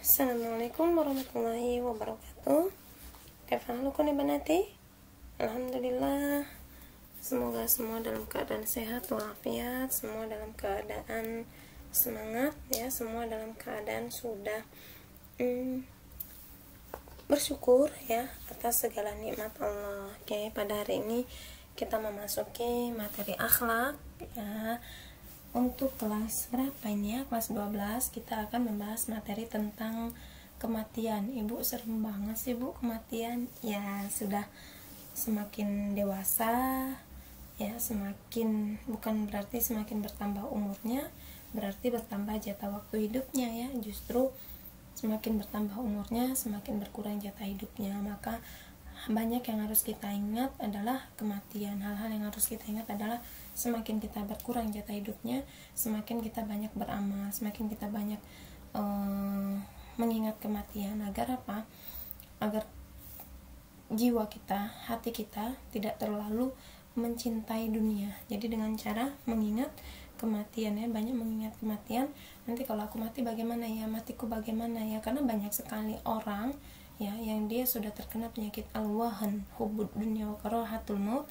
Assalamualaikum warahmatullahi wabarakatuh. Kaifahalukum ya banati? Alhamdulillah. Semoga semua dalam keadaan sehat walafiat, semua dalam keadaan semangat ya, semua dalam keadaan sudah bersyukur ya atas segala nikmat Allah. Oke, pada hari ini kita memasuki materi akhlak ya. Untuk kelas berapa ini ya? Kelas 12 kita akan membahas materi tentang kematian. Ibu serem banget sih Bu kematian. Ya sudah semakin dewasa ya, semakin bukan berarti semakin bertambah umurnya, berarti bertambah jatah waktu hidupnya ya. Justru semakin bertambah umurnya semakin berkurang jatah hidupnya. Maka banyak yang harus kita ingat adalah kematian. Hal-hal yang harus kita ingat adalah semakin kita berkurang jatah hidupnya, semakin kita banyak beramal, semakin kita banyak mengingat kematian. Agar apa? Agar jiwa kita, hati kita tidak terlalu mencintai dunia. Jadi dengan cara mengingat kematian ya, banyak mengingat kematian. Nanti kalau aku mati bagaimana ya, matiku bagaimana ya, karena banyak sekali orang ya yang dia sudah terkena penyakit al-wahan, hubud dunia wa karahatul maut.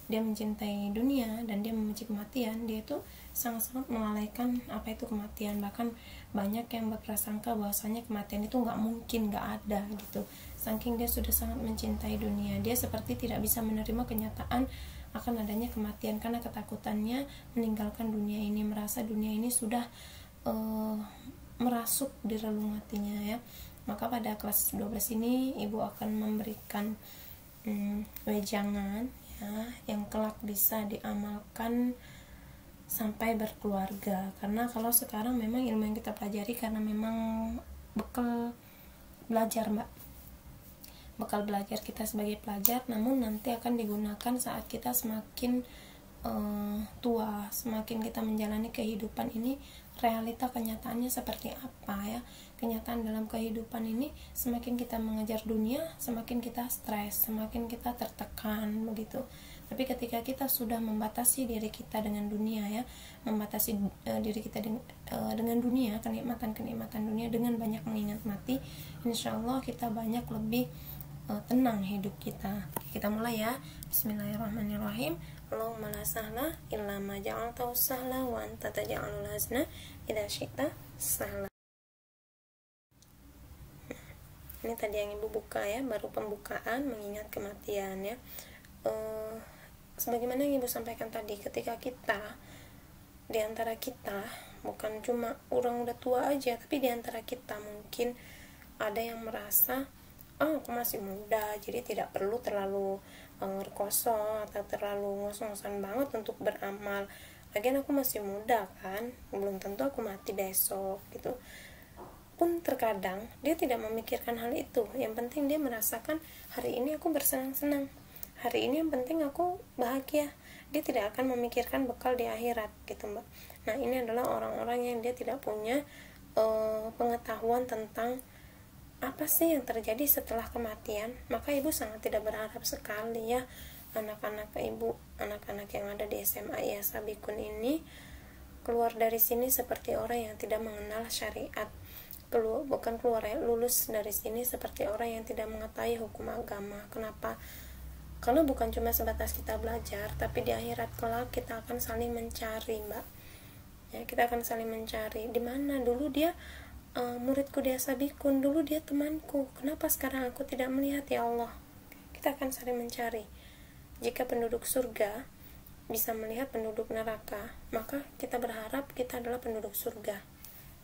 Dia mencintai dunia dan dia membenci kematian. Dia itu sangat-sangat melalaikan apa itu kematian. Bahkan banyak yang berprasangka bahwasanya kematian itu nggak mungkin, nggak ada gitu. Saking dia sudah sangat mencintai dunia, dia seperti tidak bisa menerima kenyataan akan adanya kematian karena ketakutannya meninggalkan dunia ini, merasa dunia ini sudah merasuk di relung hatinya ya. Maka pada kelas 12 ini ibu akan memberikan wejangan ya, yang kelak bisa diamalkan sampai berkeluarga. Karena kalau sekarang memang ilmu yang kita pelajari karena memang bekal belajar bekal belajar kita sebagai pelajar, namun nanti akan digunakan saat kita semakin tua, semakin kita menjalani kehidupan ini, realita kenyataannya seperti apa ya. Kenyataan dalam kehidupan ini, semakin kita mengejar dunia, semakin kita stres, semakin kita tertekan begitu. Tapi ketika kita sudah membatasi diri kita dengan dunia ya, membatasi diri kita dengan dunia, kenikmatan dunia, dengan banyak mengingat mati, insya Allah kita banyak lebih tenang hidup kita. Kita mulai ya. Bismillahirrahmanirrahim. Allahumma la sahla illa ma ja'altahu sahla wa anta taj'alul hazna idza syi'ta sahla. Ini tadi yang ibu buka ya, baru pembukaan mengingat kematian ya. Sebagaimana yang ibu sampaikan tadi, ketika kita di antara kita, bukan cuma orang udah tua aja, tapi di antara kita mungkin ada yang merasa aku masih muda, jadi tidak perlu terlalu kosong atau terlalu ngos-ngosan banget untuk beramal. Lagian aku masih muda kan, belum tentu aku mati besok gitu. Pun terkadang dia tidak memikirkan hal itu. Yang penting dia merasakan hari ini aku bersenang-senang, hari ini yang penting aku bahagia. Dia tidak akan memikirkan bekal di akhirat gitu mbak. Nah ini adalah orang-orang yang dia tidak punya pengetahuan tentang apa sih yang terjadi setelah kematian. Maka ibu sangat tidak berharap sekali ya anak-anak ibu, anak-anak yang ada di SMA ya Sabikun ini keluar dari sini seperti orang yang tidak mengenal syariat. Bukan keluar ya, lulus dari sini seperti orang yang tidak mengetahui hukum agama. Kenapa? Karena bukan cuma sebatas kita belajar, tapi di akhirat kelak kita akan saling mencari mbak ya, kita akan saling mencari. Di mana dulu dia muridku dia Sabikun, dulu dia temanku, kenapa sekarang aku tidak melihat ya Allah. Kita akan saling mencari. Jika penduduk surga bisa melihat penduduk neraka, maka kita berharap kita adalah penduduk surga.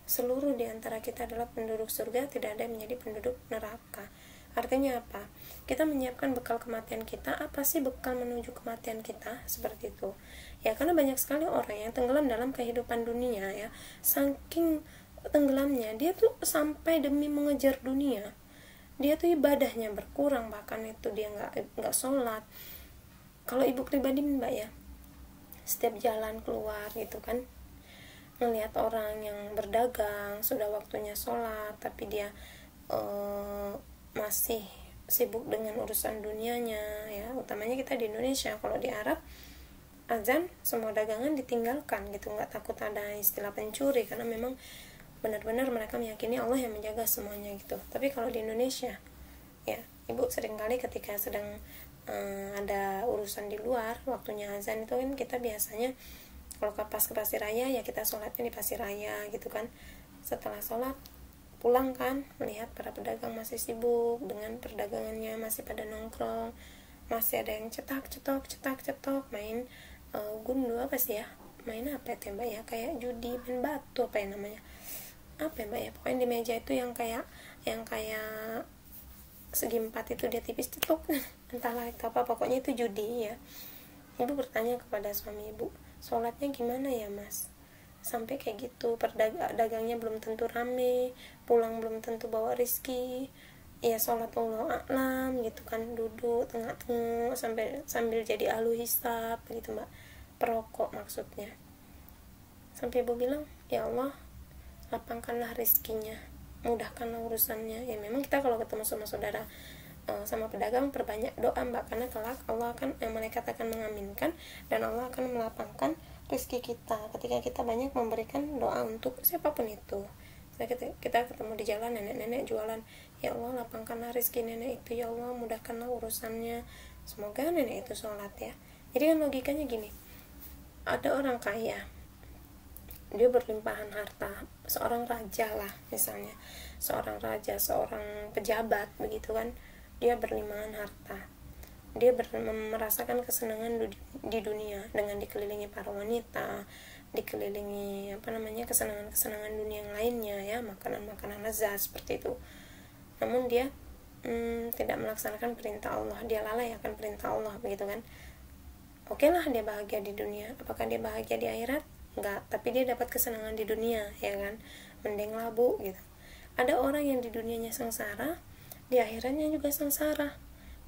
Seluruh di antara kita adalah penduduk surga, tidak ada yang menjadi penduduk neraka. Artinya apa? Kita menyiapkan bekal kematian kita. Apa sih bekal menuju kematian kita? Seperti itu ya, karena banyak sekali orang yang tenggelam dalam kehidupan dunia ya. Saking tenggelamnya dia tuh sampai demi mengejar dunia, dia tuh ibadahnya berkurang, bahkan itu dia nggak sholat. Kalau ibu pribadi mbak ya, setiap jalan keluar gitu kan, ngelihat orang yang berdagang sudah waktunya sholat tapi dia masih sibuk dengan urusan dunianya ya. Utamanya kita di Indonesia, kalau di Arab azan semua dagangan ditinggalkan gitu, nggak takut ada istilah pencuri karena memang benar-benar mereka meyakini Allah yang menjaga semuanya gitu. Tapi kalau di Indonesia ya, ibu seringkali ketika sedang ada urusan di luar, waktunya azan itu kan kita biasanya kalau pas ke Pasir Raya ya kita sholatnya di Pasir Raya gitu kan. Setelah sholat pulang kan, melihat para pedagang masih sibuk dengan perdagangannya, masih pada nongkrong, masih ada yang cetak main gundu apa sih ya, main apa ya mbak ya, kayak judi, main batu apa ya namanya, apa ya mbak ya, pokoknya di meja itu yang kayak segi empat itu dia tipis cetuk entahlah itu apa, pokoknya itu judi ya. Ibu bertanya kepada suami ibu, sholatnya gimana ya mas, sampai kayak gitu, dagangnya belum tentu rame, pulang belum tentu bawa rizki ya, sholat Allah a'lam gitu kan, duduk tengah-tengah sambil jadi ahlu hisab gitu mbak, perokok maksudnya. Sampai ibu bilang, ya Allah lapangkanlah rizkinya, mudahkanlah urusannya. Ya memang kita kalau ketemu sama saudara sama pedagang perbanyak doa mbak, karena kelak Allah akan, malaikat akan mengaminkan dan Allah akan melapangkan rezeki kita ketika kita banyak memberikan doa untuk siapapun itu. Kita ketemu di jalan nenek-nenek jualan, ya Allah lapangkanlah rezeki nenek itu, ya Allah mudahkanlah urusannya, semoga nenek itu sholat ya. Jadi kan logikanya gini, ada orang kaya, dia berlimpahan harta, seorang raja lah misalnya, seorang raja, seorang pejabat begitu kan, dia berlimpahan harta, dia merasakan kesenangan di dunia dengan dikelilingi para wanita, dikelilingi kesenangan dunia yang lainnya ya, makanan lezat seperti itu. Namun dia tidak melaksanakan perintah Allah, dia lalai akan perintah Allah begitu kan. Oke lah dia bahagia di dunia, apakah dia bahagia di akhirat? Enggak, tapi dia dapat kesenangan di dunia ya kan, mending labu gitu. Ada orang yang di dunianya sengsara, di akhiratnya juga sengsara.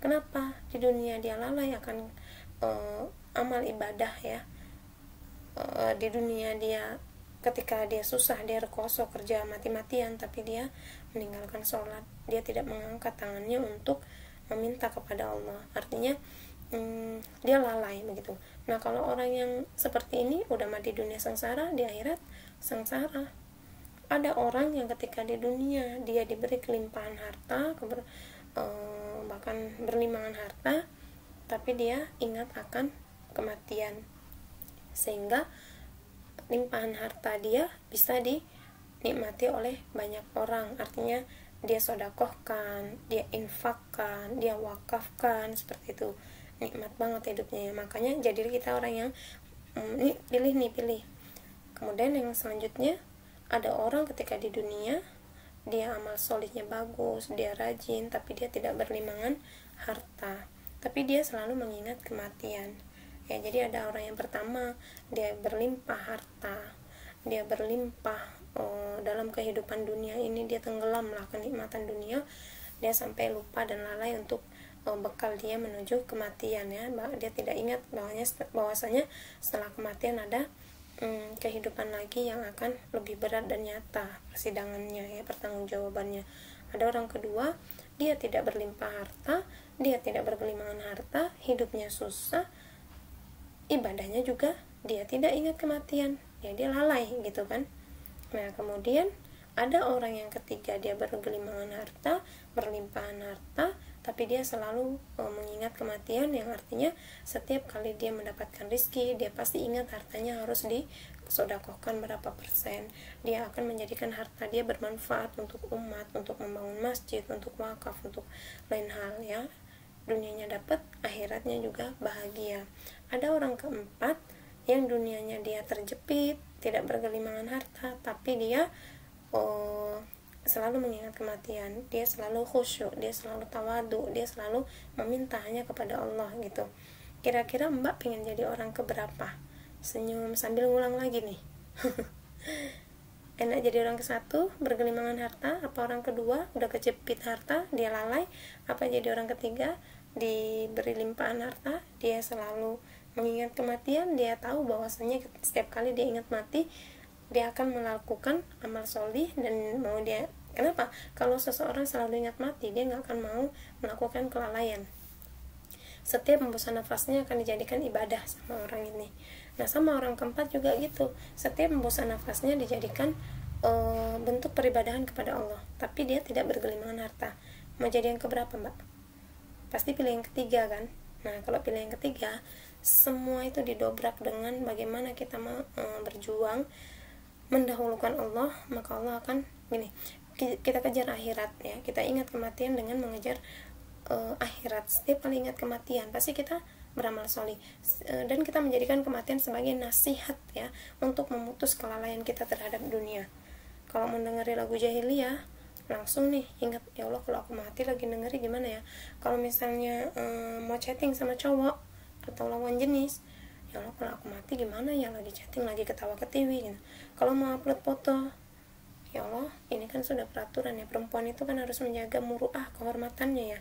Kenapa? Di dunia dia lalai akan amal ibadah ya, di dunia dia ketika dia susah, dia rekoso kerja mati-matian, tapi dia meninggalkan sholat, dia tidak mengangkat tangannya untuk meminta kepada Allah, artinya dia lalai begitu. Nah kalau orang yang seperti ini udah mati dunia sengsara, di akhirat sengsara. Ada orang yang ketika di dunia dia diberi kelimpahan harta, bahkan berlimpaan harta, tapi dia ingat akan kematian, sehingga limpahan harta dia bisa dinikmati oleh banyak orang, artinya dia sodakohkan, dia infakkan, dia wakafkan, seperti itu, nikmat banget hidupnya ya. Makanya jadi kita orang yang pilih. Kemudian yang selanjutnya, ada orang ketika di dunia dia amal solihnya bagus, dia rajin, tapi dia tidak berlimpahan harta, tapi dia selalu mengingat kematian ya. Jadi ada orang yang pertama, dia berlimpah harta, dia berlimpah dalam kehidupan dunia ini, dia tenggelam lah kenikmatan dunia, dia sampai lupa dan lalai untuk bekal dia menuju kematian ya. Dia tidak ingat bahwasanya setelah kematian ada kehidupan lagi yang akan lebih berat dan nyata persidangannya ya, pertanggungjawabannya. Ada orang kedua, dia tidak berlimpah harta, dia tidak berkelimpahan harta, hidupnya susah, ibadahnya juga dia tidak ingat kematian ya, dia lalai gitu kan. Nah kemudian ada orang yang ketiga, dia berkelimpahan harta, berlimpahan harta, tapi dia selalu mengingat kematian, yang artinya setiap kali dia mendapatkan rezeki, dia pasti ingat hartanya harus disodakohkan berapa persen, dia akan menjadikan harta dia bermanfaat untuk umat, untuk membangun masjid, untuk wakaf, untuk lain hal ya. Dunianya dapat, akhiratnya juga bahagia. Ada orang keempat yang dunianya dia terjepit, tidak bergelimpangan harta, tapi dia selalu mengingat kematian, dia selalu khusyuk, dia selalu tawadu, dia selalu meminta hanya kepada Allah gitu. Kira-kira mbak pengen jadi orang keberapa? Senyum sambil ngulang lagi nih. Enak jadi orang ke-1 bergelimpangan harta, apa orang kedua udah kejepit harta, dia lalai, apa jadi orang ketiga diberi limpahan harta, dia selalu mengingat kematian, dia tahu bahwasanya setiap kali dia ingat mati, dia akan melakukan amal solih dan mau dia. Kenapa? Kalau seseorang selalu ingat mati, dia nggak akan mau melakukan kelalaian. Setiap hembusan nafasnya akan dijadikan ibadah sama orang ini. Nah sama orang keempat juga gitu, setiap hembusan nafasnya dijadikan bentuk peribadahan kepada Allah, tapi dia tidak bergelimangan harta. Mau jadi yang keberapa, Mbak? Pasti pilih yang ketiga kan? Nah, kalau pilih yang ketiga, semua itu didobrak dengan bagaimana kita berjuang mendahulukan Allah, maka Allah akan gini, kita kejar akhirat ya, kita ingat kematian dengan mengejar akhirat. Setiap kali ingat kematian pasti kita beramal solih, dan kita menjadikan kematian sebagai nasihat ya, untuk memutus kelalaian kita terhadap dunia. Kalau mendengari lagu jahiliyah, langsung nih ingat, ya Allah kalau aku mati lagi dengerin gimana ya. Kalau misalnya mau chatting sama cowok atau lawan jenis, ya Allah kalau aku mati gimana ya, lagi chatting lagi ketawa ke TV gitu. Kalau mau upload foto, ya Allah ini kan sudah peraturan ya, perempuan itu kan harus menjaga muruah kehormatannya ya.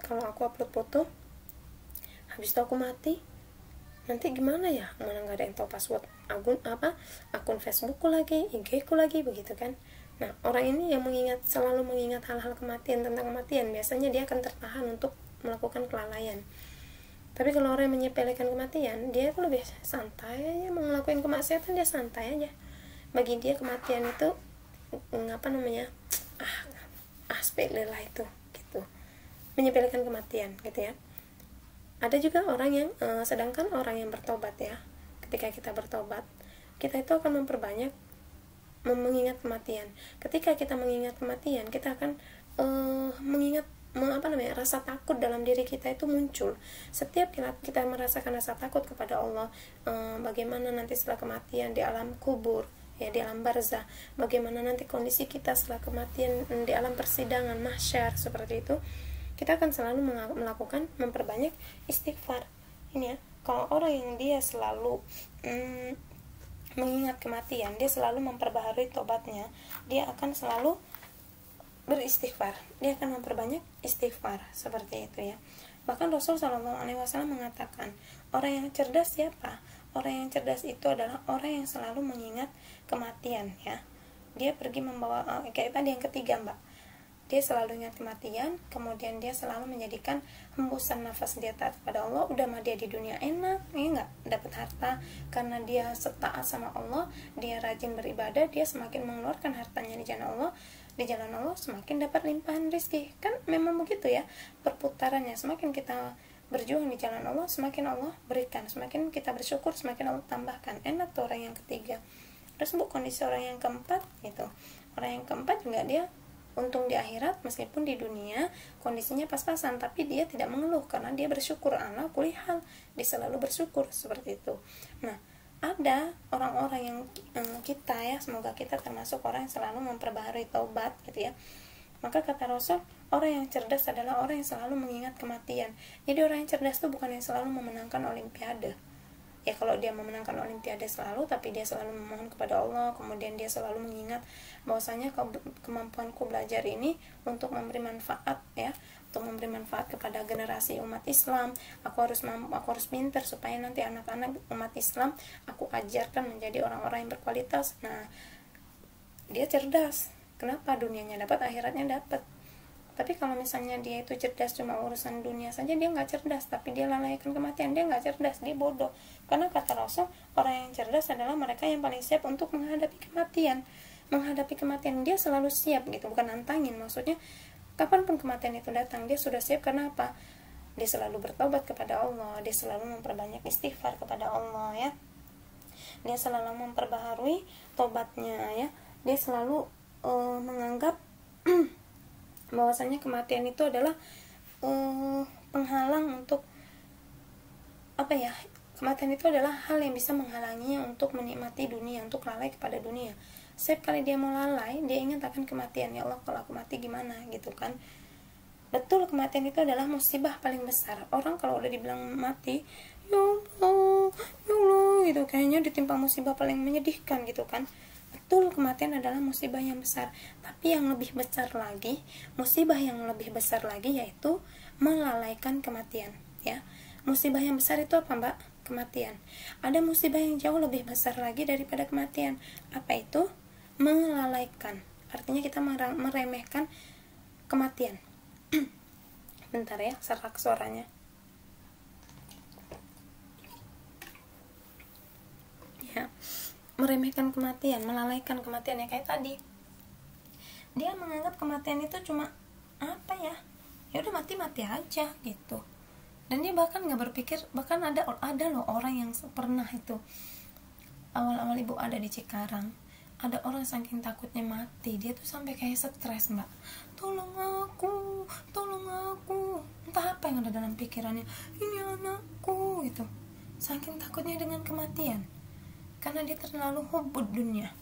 Kalau aku upload foto habis itu aku mati, nanti gimana ya, mana nggak ada yang tahu password akun Facebookku lagi, IG ku lagi, begitu kan. Nah, orang ini yang selalu mengingat hal-hal kematian, tentang kematian, biasanya dia akan tertahan untuk melakukan kelalaian. Tapi kalau orang yang menyepelekan kematian, dia itu lebih santai aja, mau ngelakuin kemaksiatan dia santai aja. Bagi dia kematian itu sepele lah itu gitu, menyepelekan kematian gitu ya. Ada juga orang yang sedangkan orang yang bertobat ya, ketika kita bertobat, kita itu akan memperbanyak mengingat kematian. Ketika kita mengingat kematian, kita akan mengingat rasa takut dalam diri kita itu muncul. Setiap kita merasakan rasa takut kepada Allah, bagaimana nanti setelah kematian di alam kubur ya, di alam barzah, bagaimana nanti kondisi kita setelah kematian di alam persidangan mahsyar, seperti itu, kita akan selalu memperbanyak istighfar. Ini ya, kalau orang yang dia selalu mengingat kematian, dia selalu memperbaharui tobatnya, dia akan selalu beristighfar, dia akan memperbanyak istighfar, seperti itu ya. Bahkan Rasul SAW mengatakan, orang yang cerdas siapa? Orang yang cerdas itu adalah orang yang selalu mengingat kematian ya. Dia pergi membawa kayak tadi yang ketiga, Mbak, dia selalu ingat kematian, kemudian dia selalu menjadikan hembusan nafas dia taat kepada Allah. Udah mah dia di dunia enak, ya enggak, dapat harta karena dia taat sama Allah, dia rajin beribadah, dia semakin mengeluarkan hartanya di jalan Allah, semakin dapat limpahan rezeki. Kan memang begitu ya perputarannya, semakin kita berjuang di jalan Allah, semakin Allah berikan, semakin kita bersyukur, semakin Allah tambahkan. Enak tuh orang yang ketiga. Terus kondisi orang yang keempat gitu, orang yang keempat juga dia untung di akhirat, meskipun di dunia kondisinya pas-pasan, tapi dia tidak mengeluh karena dia bersyukur. Allah kulli hal, dia selalu bersyukur, seperti itu. Nah, ada orang-orang yang kita ya, semoga kita termasuk orang yang selalu memperbaharui taubat gitu ya. Maka kata Rasul, orang yang cerdas adalah orang yang selalu mengingat kematian. Jadi orang yang cerdas itu bukan yang selalu memenangkan olimpiade ya. Kalau dia memenangkan olimpiade selalu, tapi dia selalu memohon kepada Allah, kemudian dia selalu mengingat bahwasanya kemampuanku belajar ini untuk memberi manfaat ya, untuk memberi manfaat kepada generasi umat Islam. Aku harus pintar supaya nanti anak-anak umat Islam aku ajarkan menjadi orang-orang yang berkualitas. Nah, dia cerdas. Kenapa? Dunianya dapat, akhiratnya dapat. Tapi kalau misalnya dia itu cerdas cuma urusan dunia saja, dia nggak cerdas, tapi dia lalaikan kematian, dia nggak cerdas, dia bodoh. Karena kata Rasul, orang yang cerdas adalah mereka yang paling siap untuk menghadapi kematian. Menghadapi kematian, dia selalu siap gitu, bukan nantangin. Maksudnya, kapanpun kematian itu datang, dia sudah siap. Karena apa? Dia selalu bertobat kepada Allah, dia selalu memperbanyak istighfar kepada Allah ya. Dia selalu memperbaharui tobatnya ya. Dia selalu menganggap bahwasanya kematian itu adalah penghalang untuk kematian itu adalah hal yang bisa menghalanginya untuk menikmati dunia, untuk lalai kepada dunia. Setiap kali dia mau lalai, dia ingat akan kematian. Ya Allah, kalau aku mati gimana gitu kan. Betul, kematian itu adalah musibah paling besar. Orang kalau udah dibilang mati, ya Allah gitu, kayaknya ditimpa musibah paling menyedihkan gitu kan. Betul, kematian adalah musibah yang besar. Tapi yang lebih besar lagi, musibah yang lebih besar lagi yaitu melalaikan kematian ya. Musibah yang besar itu apa, Mbak? Kematian. Ada musibah yang jauh lebih besar lagi daripada kematian. Apa itu? Melalaikan. Artinya kita meremehkan kematian. Bentar ya, serak suaranya. Ya. meremehkan kematian, melalaikan kematian. Ya kayak tadi, dia menganggap kematian itu cuma apa ya, ya udah mati aja gitu. Dan dia bahkan nggak berpikir, bahkan ada loh orang yang pernah itu, awal-awal ibu ada di Cikarang, ada orang saking takutnya mati, dia tuh sampai kayak stres, mbak, tolong aku, entah apa yang ada dalam pikirannya, ini anakku gitu, saking takutnya dengan kematian, karena dia terlalu hubud dunia,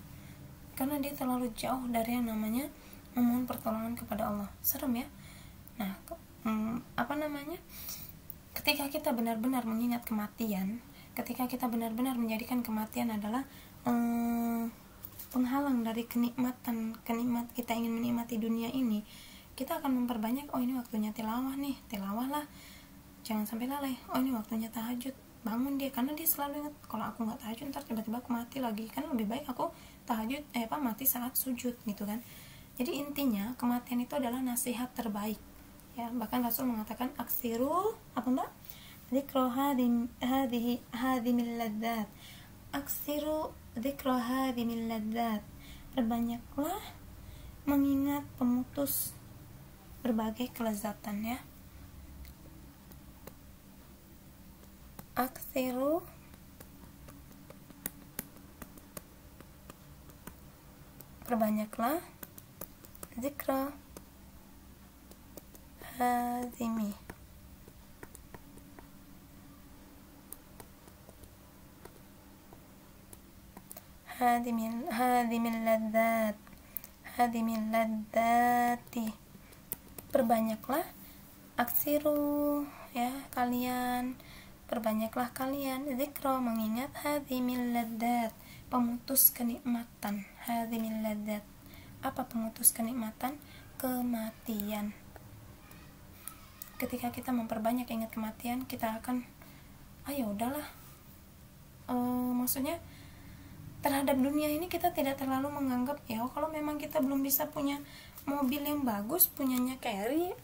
karena dia terlalu jauh dari yang namanya memohon pertolongan kepada Allah. Serem ya. Nah, ketika kita benar-benar mengingat kematian, ketika kita benar-benar menjadikan kematian adalah penghalang dari kenikmat kita ingin menikmati dunia ini, kita akan memperbanyak, oh ini waktunya tilawah nih, tilawah lah, jangan sampai lalai. Oh ini waktunya tahajud, bangun dia, karena dia selalu ingat, kalau aku nggak tahajud ntar tiba-tiba aku mati lagi, kan lebih baik aku tahajud mati saat sujud gitu kan. Jadi intinya kematian itu adalah nasihat terbaik ya. Bahkan Rasul mengatakan aksiru apa mbak, dzikra hadhimil ladzat, aksiru dzikra hadhimil ladzat, perbanyaklah mengingat pemutus berbagai kelezatan ya. Aksiru perbanyaklah dzikra hadhimil ladzati, perbanyaklah, aksiru ya kalian, perbanyaklah kalian, dzikra mengingat, hadhimil ladzat, pemutus kenikmatan. Hadhimil ladzat, apa pemutus kenikmatan? Kematian. Ketika kita memperbanyak ingat kematian, kita akan ayo udahlah, maksudnya terhadap dunia ini kita tidak terlalu menganggap ya, kalau memang kita belum bisa punya mobil yang bagus, punyanya carry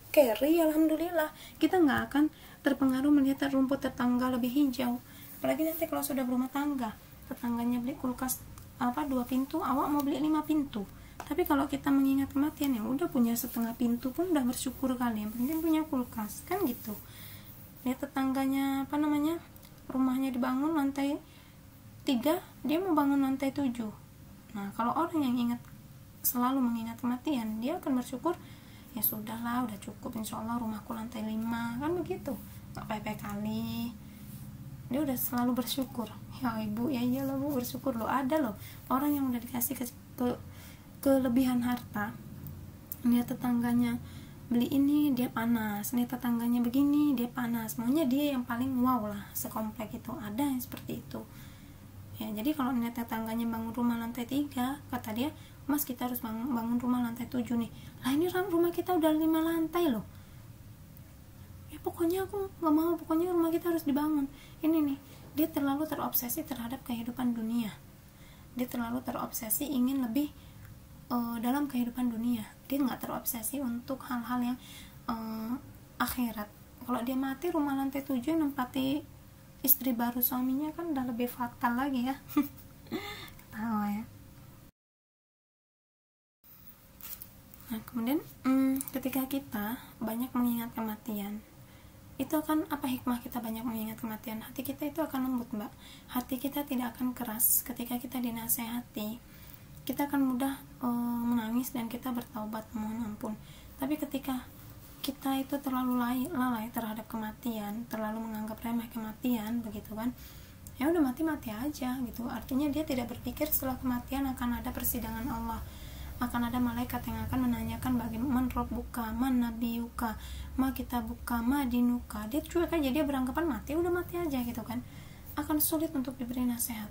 alhamdulillah, kita nggak akan terpengaruh melihat rumput tetangga lebih hijau. Apalagi nanti kalau sudah berumah tangga, tetangganya beli kulkas 2 pintu, awak mau beli 5 pintu. Tapi kalau kita mengingat kematian, ya udah punya setengah pintu pun udah bersyukur kali, yang penting punya kulkas kan gitu. Lihat tetangganya rumahnya dibangun lantai 3, dia mau bangun lantai 7. Nah kalau orang yang selalu mengingat kematian, dia akan bersyukur, ya sudahlah udah cukup, insyaallah rumahku lantai 5 kan begitu, nggak payah kali. Dia udah selalu bersyukur. Ya ibu, ya iyalah bu, bersyukur loh. Ada loh orang yang udah dikasih kelebihan harta, lihat tetangganya beli ini dia panas, lihat tetangganya begini dia panas, maunya dia yang paling wow lah sekomplek itu. Ada yang seperti itu ya. Jadi kalau lihat tetangganya bangun rumah lantai 3, kata dia, mas kita harus bangun rumah lantai 7 nih. Lah ini rumah kita udah 5 lantai loh. Ya pokoknya aku gak mau, pokoknya rumah kita harus dibangun. Ini nih, dia terlalu terobsesi terhadap kehidupan dunia, dia terlalu terobsesi ingin lebih dalam kehidupan dunia. Dia nggak terobsesi untuk hal-hal yang akhirat. Kalau dia mati rumah lantai 7 nempati istri baru suaminya, kan udah lebih fatal lagi ya. Ketawa ya. Nah kemudian ketika kita banyak mengingat kematian, itu akan apa hikmah kita banyak mengingat kematian? Hati kita itu akan lembut mbak, hati kita tidak akan keras. Ketika kita dinasehati, kita akan mudah menangis dan kita bertaubat mohon ampun. Tapi ketika kita itu terlalu lalai terhadap kematian, terlalu menganggap remeh kematian begitu kan, ya udah mati aja gitu. Artinya dia tidak berpikir setelah kematian akan ada persidangan Allah, akan ada malaikat yang akan menanyakan bagaimana rabbuka, man nabiyuka, ma kitabuka, ma dinuka. Dia cuek aja, dia beranggapan mati udah mati aja gitu kan. Akan sulit untuk diberi nasihat.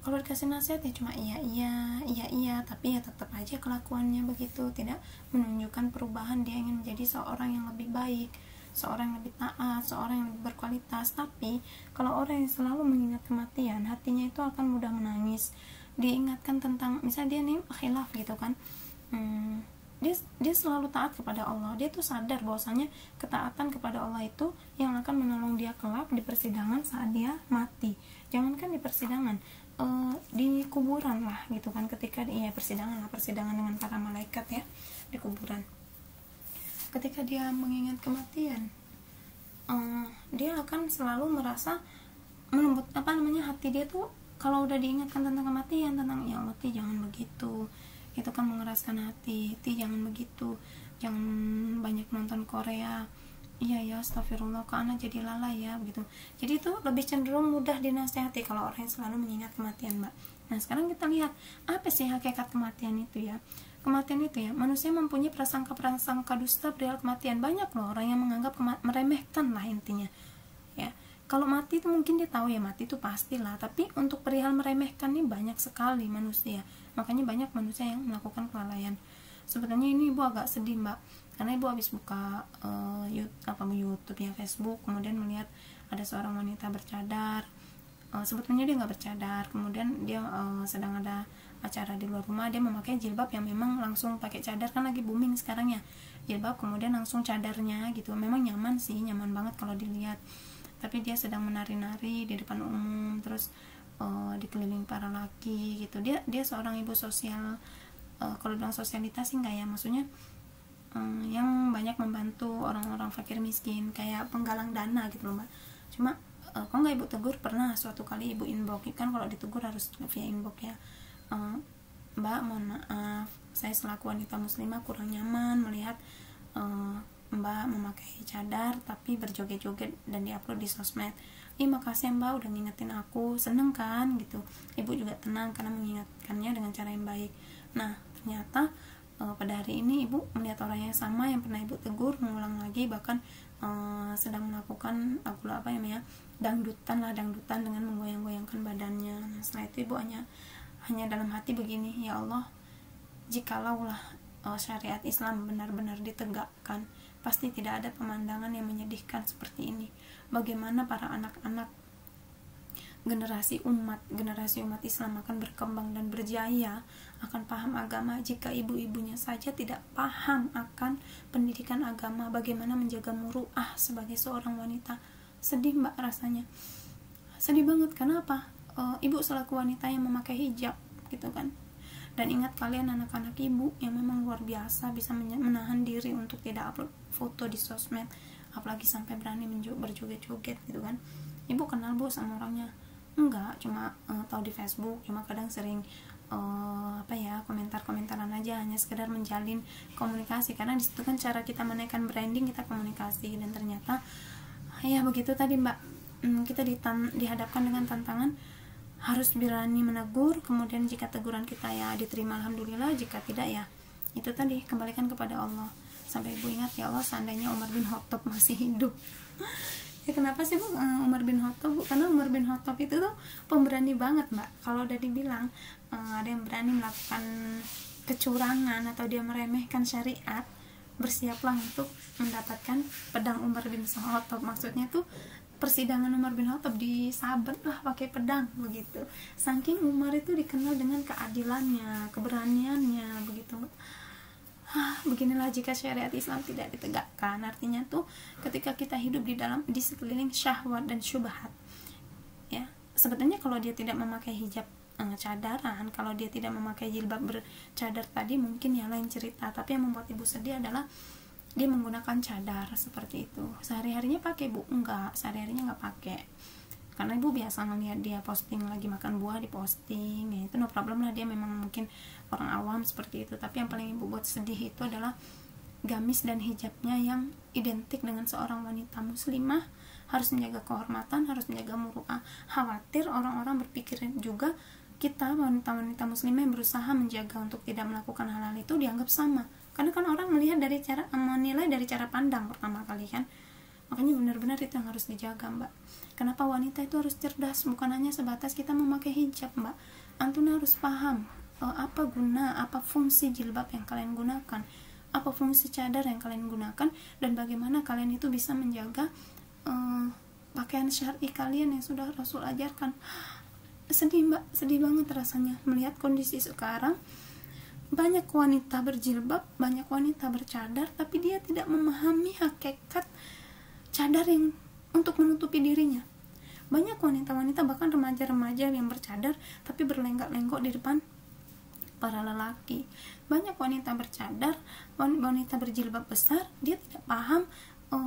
Kalau dikasih nasihat ya cuma iya, tapi ya tetap aja kelakuannya begitu, tidak menunjukkan perubahan. Dia ingin menjadi seorang yang lebih baik, seorang yang lebih taat, seorang yang lebih berkualitas. Tapi kalau orang yang selalu mengingat kematian, hatinya itu akan mudah menangis. Diingatkan tentang misalnya dia nih khilaf gitu kan, dia selalu taat kepada Allah. Dia tuh sadar bahwasanya ketaatan kepada Allah itu yang akan menolong dia kelak di persidangan saat dia mati. Jangankan di persidangan, di kuburan lah gitu kan, ketika dia persidangan dengan para malaikat ya di kuburan. Ketika dia mengingat kematian, dia akan selalu merasa melembut hati dia tuh kalau udah diingatkan tentang kematian, tentang ya Allah Ti jangan begitu, itu kan mengeraskan hati, Ti jangan begitu, jangan banyak nonton Korea, iya ya astagfirullah kok anak jadi lalai ya begitu. Jadi itu lebih cenderung mudah dinasihati kalau orang yang selalu mengingat kematian, Mbak. Nah sekarang kita lihat apa sih hakikat kematian itu ya. Kematian itu ya, manusia mempunyai prasangka dusta perihal kematian. Banyak loh orang yang menganggap meremehkan lah intinya ya. Kalau mati itu mungkin dia tahu ya mati itu pastilah, tapi untuk perihal meremehkan ini banyak sekali manusia. Makanya banyak manusia yang melakukan kelalaian. Sebetulnya ini ibu agak sedih, Mbak, karena ibu habis buka YouTube ya, Facebook, kemudian melihat ada seorang wanita bercadar. Sebetulnya dia nggak bercadar, kemudian dia sedang ada acara di luar rumah, dia memakai jilbab yang memang langsung pakai cadar, kan lagi booming sekarang ya jilbab, kemudian langsung cadarnya gitu. Memang nyaman sih, nyaman banget kalau dilihat, tapi dia sedang menari-nari di depan umum, terus dikelilingi para laki gitu. Dia seorang ibu sosial, kalau bilang sosialitas sih enggak ya, maksudnya yang banyak membantu orang-orang fakir miskin, kayak penggalang dana gitu loh, Mbak. Cuma kok nggak ibu tegur? Pernah suatu kali ibu inbox, kan kalau ditegur harus via inbox ya, Mbak mohon maaf, saya selaku wanita muslimah kurang nyaman melihat Mbak memakai cadar tapi berjoget-joget dan diupload di sosmed. Makasih Mbak udah ngingetin aku, seneng kan gitu. Ibu juga tenang karena mengingatkannya dengan cara yang baik. Nah ternyata pada hari ini ibu melihat orang yang sama yang pernah ibu tegur mengulang lagi, bahkan sedang melakukan dangdutan dengan menggoyang-goyangkan badannya. Nah setelah itu ibu hanya dalam hati begini, ya Allah, jikalaulah syariat Islam benar-benar ditegakkan, pasti tidak ada pemandangan yang menyedihkan seperti ini. Bagaimana para anak-anak generasi umat Islam akan berkembang dan berjaya, akan paham agama, jika ibu-ibunya saja tidak paham akan pendidikan agama, bagaimana menjaga muruah sebagai seorang wanita. Sedih, Mbak, rasanya sedih banget. Kenapa? Ibu selaku wanita yang memakai hijab gitu kan. Dan ingat kalian anak-anak ibu yang memang luar biasa bisa menahan diri untuk tidak upload foto di sosmed, apalagi sampai berani berjoget-joget gitu kan. Ibu kenal bu sama orangnya? Enggak, cuma tahu di Facebook, cuma kadang sering komentar-komentaran aja, hanya sekedar menjalin komunikasi, karena disitu kan cara kita menaikkan branding, kita komunikasi. Dan ternyata ya begitu tadi, Mbak, kita dihadapkan dengan tantangan harus berani menegur. Kemudian jika teguran kita ya diterima, alhamdulillah, jika tidak ya itu tadi, kembalikan kepada Allah. Sampai ibu ingat, ya Allah, seandainya Umar bin Khattab masih hidup. Ya kenapa sih Bu Umar bin Khattab, Bu? Karena Umar bin Khattab itu tuh pemberani banget, Mbak. Kalau udah dibilang ada yang berani melakukan kecurangan atau dia meremehkan syariat, bersiaplah untuk mendapatkan pedang Umar bin Khattab. Maksudnya tuh persidangan Umar bin Khattab disabet lah pakai pedang begitu. Saking Umar itu dikenal dengan keadilannya, keberaniannya begitu. Beginilah jika syariat Islam tidak ditegakkan. Artinya tuh ketika kita hidup di sekeliling syahwat dan syubhat ya, sebetulnya kalau dia tidak memakai hijab cadaran, kalau dia tidak memakai jilbab bercadar tadi mungkin ya lain cerita. Tapi yang membuat ibu sedih adalah dia menggunakan cadar seperti itu. Sehari-harinya pakai, Bu? Enggak, sehari-harinya enggak pakai. Karena ibu biasa ngelihat dia posting lagi makan buah, diposting, ya itu no problem lah, dia memang mungkin orang awam seperti itu. Tapi yang paling ibu buat sedih itu adalah gamis dan hijabnya yang identik dengan seorang wanita muslimah, harus menjaga kehormatan, harus menjaga muru'ah. Khawatir orang-orang berpikir juga kita wanita-wanita muslimah yang berusaha menjaga untuk tidak melakukan hal-hal itu dianggap sama. Karena kan orang menilai dari cara pandang pertama kali kan. Makanya benar-benar itu yang harus dijaga, Mbak. Kenapa wanita itu harus cerdas, bukan hanya sebatas kita memakai hijab, Mbak. Antuna harus paham apa guna, apa fungsi jilbab yang kalian gunakan, apa fungsi cadar yang kalian gunakan, dan bagaimana kalian itu bisa menjaga pakaian syar'i kalian yang sudah Rasul ajarkan. Sedih, Mbak, sedih banget rasanya melihat kondisi sekarang. Banyak wanita berjilbab, banyak wanita bercadar, tapi dia tidak memahami hakikat cadar yang untuk menutupi dirinya. Banyak wanita-wanita bahkan remaja-remaja yang bercadar tapi berlenggak-lenggok di depan para lelaki. Banyak wanita bercadar, wanita berjilbab besar, dia tidak paham,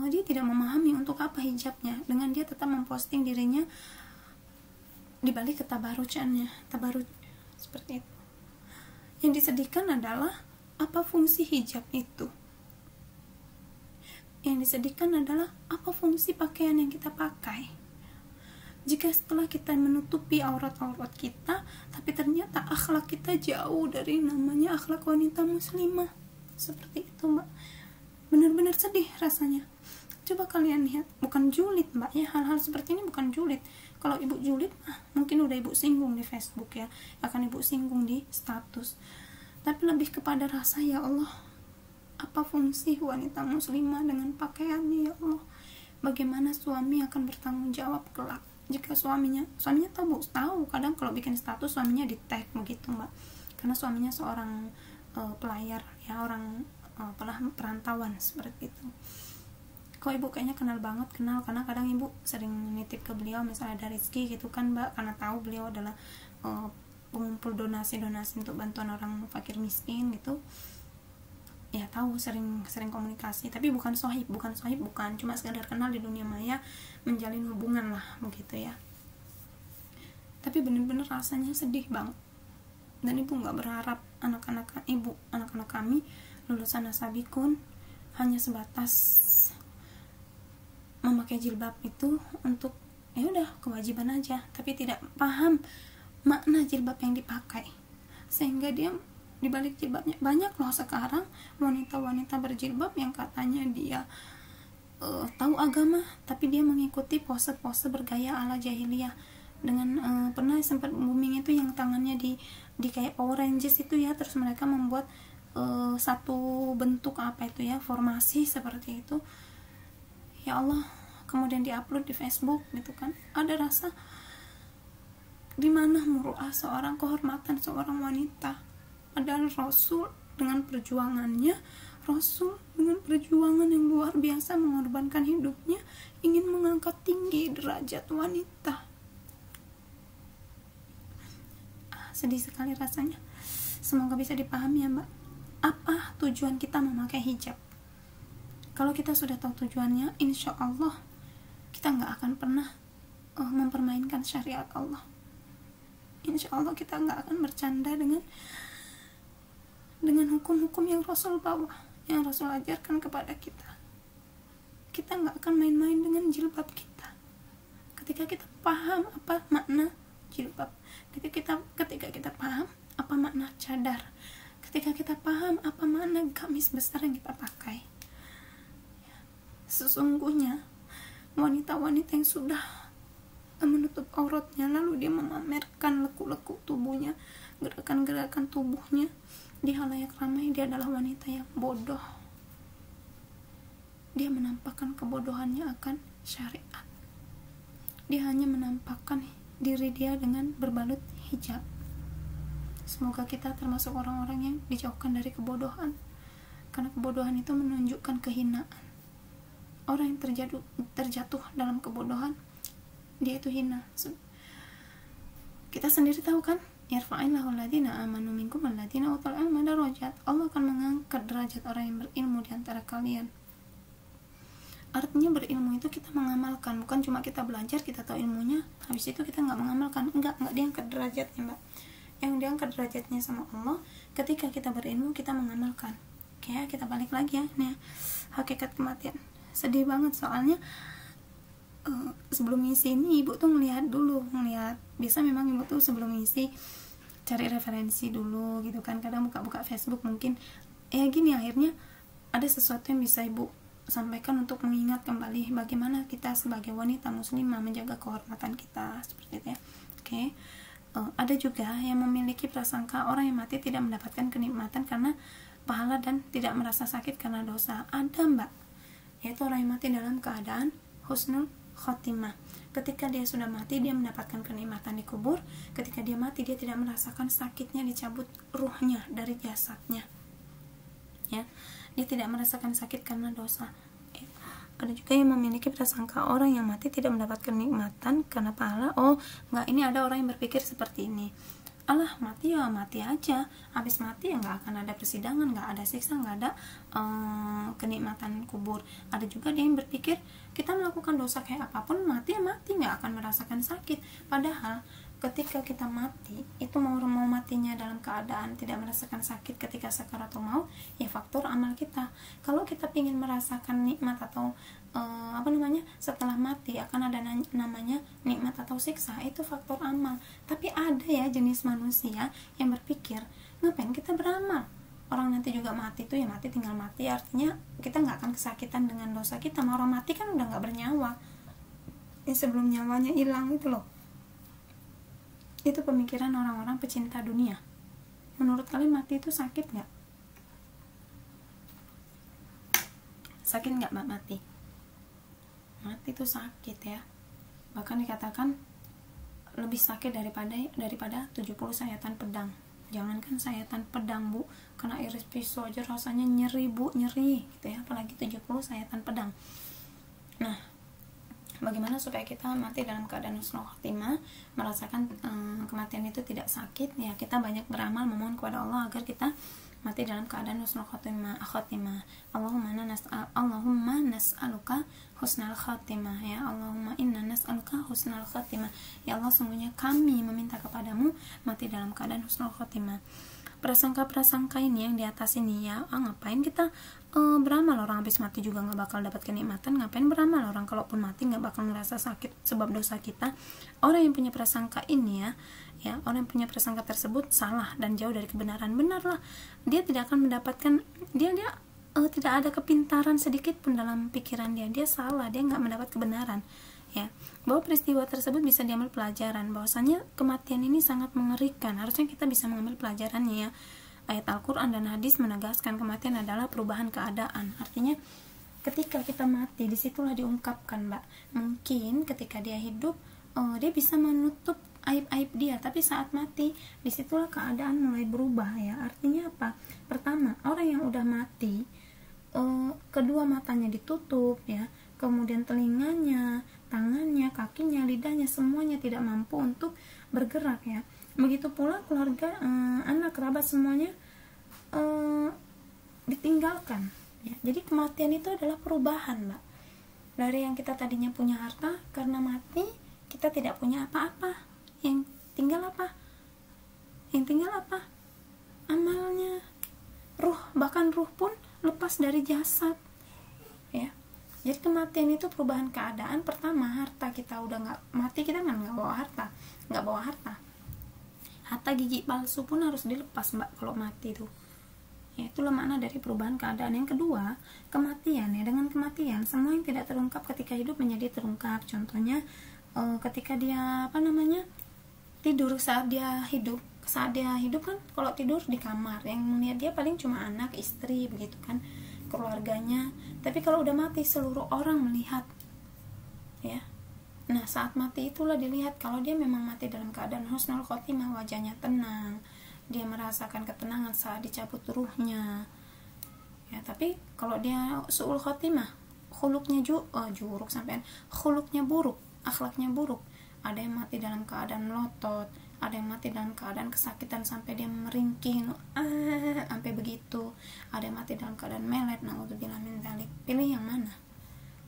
dia tidak memahami untuk apa hijabnya, dengan dia tetap memposting dirinya di balik ketabarujannya, tabaruj seperti itu. Yang disedihkan adalah apa fungsi hijab itu? Yang disedihkan adalah apa fungsi pakaian yang kita pakai? Jika setelah kita menutupi aurat-aurat kita, tapi ternyata akhlak kita jauh dari namanya akhlak wanita muslimah. Seperti itu, Mbak. Benar-benar sedih rasanya. Coba kalian lihat, bukan julid, Mbak, ya, hal-hal seperti ini bukan julid. Kalau ibu julid, mungkin udah ibu singgung di Facebook, ya, akan ibu singgung di status. Tapi lebih kepada rasa, ya Allah, apa fungsi wanita muslimah dengan pakaiannya, ya Allah? Bagaimana suami akan bertanggung jawab kelak jika suaminya tahu kadang kalau bikin status suaminya di tag begitu, Mbak, karena suaminya seorang pelayar, ya, orang perantauan seperti itu. Kok ibu kayaknya kenal karena kadang ibu sering nitip ke beliau, misalnya ada rezeki gitu kan, Mbak, karena tahu beliau adalah pengumpul donasi untuk bantuan orang fakir miskin gitu, ya, tahu, sering komunikasi, tapi bukan sohib, cuma sekedar kenal di dunia maya, menjalin hubungan lah begitu, ya. Tapi bener-bener rasanya sedih banget, dan ibu nggak berharap anak-anak kami lulusan asabikun hanya sebatas memakai jilbab itu untuk ya udah kewajiban aja, tapi tidak paham makna jilbab yang dipakai, sehingga dia di balik jilbabnya banyak loh sekarang wanita-wanita berjilbab yang katanya dia tahu agama, tapi dia mengikuti pose-pose bergaya ala jahiliyah dengan pernah sempat booming itu yang tangannya di kayak Power Rangers itu, ya, terus mereka membuat satu bentuk apa itu, ya, formasi seperti itu, ya Allah, kemudian diupload di Facebook gitu kan. Ada rasa di mana muruah seorang, kehormatan seorang wanita? Padahal Rasul dengan perjuangannya, Rasul dengan perjuangan yang luar biasa mengorbankan hidupnya, ingin mengangkat tinggi derajat wanita. Sedih sekali rasanya. Semoga bisa dipahami, ya, Mbak, apa tujuan kita memakai hijab. Kalau kita sudah tahu tujuannya, insya Allah kita nggak akan pernah mempermainkan syariat Allah. Insya Allah kita nggak akan bercanda dengan hukum-hukum yang Rasul bawa, yang Rasul ajarkan kepada kita. Kita nggak akan main-main dengan jilbab kita. Ketika kita paham apa makna jilbab, ketika kita paham apa makna cadar, ketika kita paham apa makna gamis besar yang kita pakai, sesungguhnya wanita-wanita yang sudah menutup auratnya lalu dia memamerkan lekuk-lekuk tubuhnya, gerakan-gerakan tubuhnya di halayak ramai, dia adalah wanita yang bodoh. Dia menampakkan kebodohannya akan syariat. Dia hanya menampakkan diri dia dengan berbalut hijab. Semoga kita termasuk orang-orang yang dijauhkan dari kebodohan, karena kebodohan itu menunjukkan kehinaan. Orang yang terjatuh dalam kebodohan, dia itu hina. Kita sendiri tahu kan, yarfa'illahu alladhina amanu minkum alladhina utul ilma darajat. Allah akan mengangkat derajat orang yang berilmu di antara kalian. Artinya berilmu itu kita mengamalkan, bukan cuma kita belajar, kita tahu ilmunya, habis itu kita nggak mengamalkan. Enggak diangkat derajatnya, Mbak. Yang diangkat derajatnya sama Allah ketika kita berilmu, kita mengamalkan. Kayak kita balik lagi, ya, nih, hakikat kematian. Sedih banget soalnya sebelum ngisi ini ibu tuh ngelihat biasa memang ibu tuh sebelum ngisi cari referensi dulu gitu kan, kadang buka-buka Facebook mungkin ya gini, akhirnya ada sesuatu yang bisa ibu sampaikan untuk mengingat kembali bagaimana kita sebagai wanita muslimah menjaga kehormatan kita seperti itu, ya. Oke. Ada juga yang memiliki prasangka orang yang mati tidak mendapatkan kenikmatan karena pahala dan tidak merasa sakit karena dosa. Ada, Mbak, yaitu orang yang mati dalam keadaan husnul khotimah. Ketika dia sudah mati, dia mendapatkan kenikmatan di kubur. Ketika dia mati, dia tidak merasakan sakitnya dicabut ruhnya dari jasadnya, ya. Dia tidak merasakan sakit karena dosa. ada juga yang memiliki prasangka orang yang mati tidak mendapatkan nikmatan karena pahala. Oh enggak, ini ada orang yang berpikir seperti ini, alah mati ya mati aja, habis mati ya nggak akan ada persidangan, nggak ada siksa, nggak ada kenikmatan kubur. Ada juga dia yang berpikir kita melakukan dosa kayak apapun, mati ya mati, nggak akan merasakan sakit. Padahal ketika kita mati itu mau matinya dalam keadaan tidak merasakan sakit ketika sakaratul maut, ya faktor amal kita. Kalau kita ingin merasakan nikmat atau setelah mati akan ada namanya nikmat atau siksa, itu faktor amal. Tapi ada ya jenis manusia yang berpikir, ngapain kita beramal, orang nanti juga mati tuh ya mati tinggal mati, artinya kita nggak akan kesakitan dengan dosa kita. Orang mati kan udah nggak bernyawa, sebelum nyawanya hilang itu loh. Itu pemikiran orang-orang pecinta dunia. Menurut kalian mati itu sakit nggak? Sakit nggak mbak mati? Mati itu sakit ya, bahkan dikatakan lebih sakit daripada 70 sayatan pedang. Jangankan sayatan pedang bu, kena iris pisau aja rasanya nyeri bu, nyeri gitu ya, apalagi 70 sayatan pedang. Nah, bagaimana supaya kita mati dalam keadaan husnul khotimah, merasakan kematian itu tidak sakit? Ya kita banyak beramal, memohon kepada Allah agar kita mati dalam keadaan husnul khotimah. Allahumma nas'aluka husnal khotimah, ya Allahumma inna nas'aluka husnal khotimah, ya Allah sungguhnya kami meminta kepadamu mati dalam keadaan husnul khotimah. Prasangka-prasangka ini yang di atas ini ya, ngapain kita beramal, orang habis mati juga nggak bakal dapat kenikmatan. Ngapain beramal, orang kalaupun mati nggak bakal ngerasa sakit sebab dosa kita. Orang yang punya prasangka ini ya orang yang punya prasangka tersebut salah dan jauh dari kebenaran. Benarlah dia tidak akan mendapatkan, dia tidak ada kepintaran sedikit pun dalam pikiran dia salah, dia nggak mendapat kebenaran ya. Bahwa peristiwa tersebut bisa diambil pelajaran, bahwasanya kematian ini sangat mengerikan, harusnya kita bisa mengambil pelajarannya ya. Ayat Al-Quran dan hadis menegaskan kematian adalah perubahan keadaan. Artinya ketika kita mati, disitulah diungkapkan mbak. Mungkin ketika dia hidup dia bisa menutup aib-aib dia, tapi saat mati disitulah keadaan mulai berubah ya. Artinya apa? Pertama, orang yang udah mati kedua matanya ditutup ya, kemudian telinganya, tangannya, kakinya, lidahnya, semuanya tidak mampu untuk bergerak ya. Begitu pula keluarga, anak, kerabat, semuanya ditinggalkan ya. Jadi kematian itu adalah perubahan mbak. Dari yang kita tadinya punya harta, karena mati kita tidak punya apa-apa. Yang tinggal apa? Yang tinggal apa? Amalnya. Ruh, bahkan ruh pun lepas dari jasad ya. Jadi kematian itu perubahan keadaan. Pertama, harta kita udah nggak mati, kita kan nggak bawa harta. Harta gigi palsu pun harus dilepas mbak kalau mati tuh ya. Itulah makna dari perubahan keadaan. Yang kedua, kematian ya. Dengan kematian semua yang tidak terungkap ketika hidup menjadi terungkap. Contohnya ketika dia tidur, saat dia hidup kan kalau tidur di kamar yang melihat dia paling cuma anak, istri begitu kan, keluarganya. Tapi kalau udah mati seluruh orang melihat ya. Nah saat mati itulah dilihat kalau dia memang mati dalam keadaan husnul khotimah, wajahnya tenang, dia merasakan ketenangan saat dicabut ruhnya ya. Tapi kalau dia su'ul khotimah, khuluknya khuluknya buruk, akhlaknya buruk, ada yang mati dalam keadaan melotot, ada yang mati dalam keadaan kesakitan sampai dia meringkih sampai begitu, ada yang mati dalam keadaan melet, naudzubillah min dzalik. Pilih yang mana?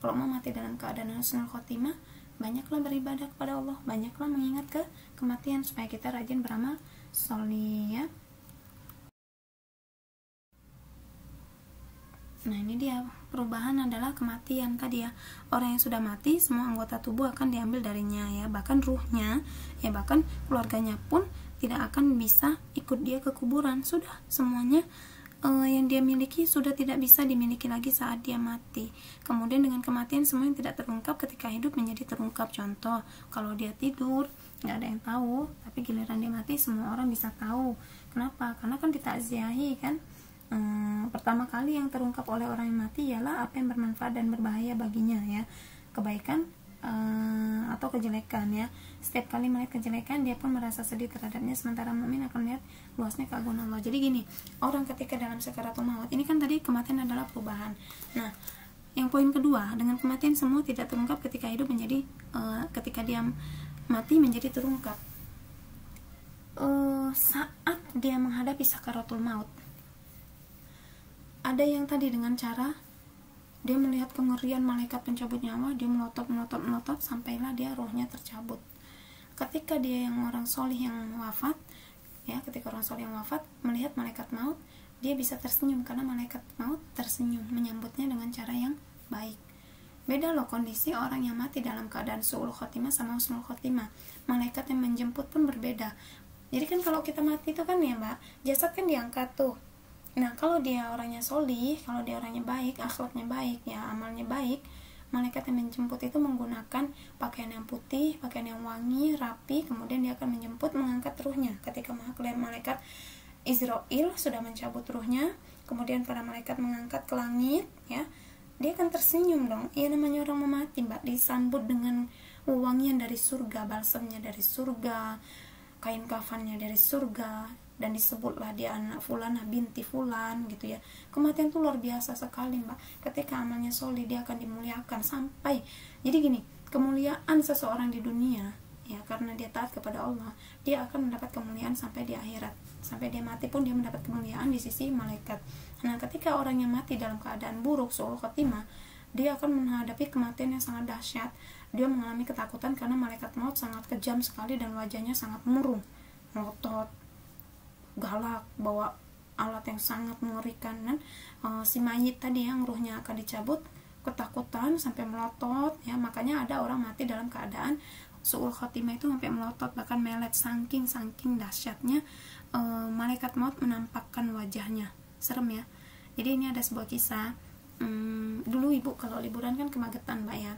Kalau mau mati dalam keadaan husnul khotimah, banyaklah beribadah kepada Allah, banyaklah mengingat kematian supaya kita rajin beramal sholih ya. Nah ini dia, perubahan adalah kematian tadi ya. Orang yang sudah mati, semua anggota tubuh akan diambil darinya ya, bahkan ruhnya ya, bahkan keluarganya pun tidak akan bisa ikut dia ke kuburan. Sudah semuanya yang dia miliki sudah tidak bisa dimiliki lagi saat dia mati. Kemudian dengan kematian semua yang tidak terungkap ketika hidup menjadi terungkap. Contoh, kalau dia tidur nggak ada yang tahu, tapi giliran dia mati semua orang bisa tahu. Kenapa? Karena kan ditakziahi kan. Pertama kali yang terungkap oleh orang yang mati ialah apa yang bermanfaat dan berbahaya baginya ya, kebaikan atau kejelekan ya. Setiap kali melihat kejelekan dia pun merasa sedih terhadapnya, sementara mukmin akan melihat luasnya keagungan Allah. Jadi gini, orang ketika dalam sakaratul maut ini kan tadi kematian adalah perubahan. Nah Yang poin kedua, dengan kematian semua tidak terungkap ketika hidup menjadi ketika dia mati menjadi terungkap saat dia menghadapi sakaratul maut. Ada yang tadi dengan cara dia melihat kengerian malaikat pencabut nyawa, dia melotot sampailah dia rohnya tercabut. Ketika dia yang orang solih yang wafat, ya, ketika orang solih yang wafat melihat malaikat maut, dia bisa tersenyum karena malaikat maut tersenyum menyambutnya dengan cara yang baik. Beda loh kondisi orang yang mati dalam keadaan su'ul khotimah sama husnul khotimah. Malaikat yang menjemput pun berbeda. Jadi kan kalau kita mati itu kan ya mbak, jasad kan diangkat tuh. Nah kalau dia orangnya solih, kalau dia orangnya baik, akhlaknya baik, ya amalnya baik, malaikat yang menjemput itu menggunakan pakaian yang putih, pakaian yang wangi, rapi, kemudian dia akan menjemput, mengangkat ruhnya. Ketika malaikat Israil sudah mencabut ruhnya, kemudian para malaikat mengangkat ke langit, ya, dia akan tersenyum dong. Iya, namanya orang mau mati mbak, disambut dengan wewangian dari surga, balsamnya dari surga, kain kafannya dari surga, dan disebutlah dia anak fulanah binti fulan gitu ya. Kematian itu luar biasa sekali mbak. Ketika amalnya solid dia akan dimuliakan sampai, jadi gini, kemuliaan seseorang di dunia ya karena dia taat kepada Allah, dia akan mendapat kemuliaan sampai di akhirat, sampai dia mati pun dia mendapat kemuliaan di sisi malaikat. Nah ketika orang yang mati dalam keadaan buruk su'ul khotimah, dia akan menghadapi kematian yang sangat dahsyat. Dia mengalami ketakutan karena malaikat maut sangat kejam sekali dan wajahnya sangat murung, melotot, galak, bawa alat yang sangat mengerikan. Dan si mayit tadi yang ruhnya akan dicabut ketakutan sampai melotot ya. Makanya ada orang mati dalam keadaan su'ul khotimah itu sampai melotot, bahkan melet, saking dahsyatnya malaikat maut menampakkan wajahnya. Serem ya. Jadi ini ada sebuah kisah. Dulu ibu kalau liburan kan ke Magetan mbak ya.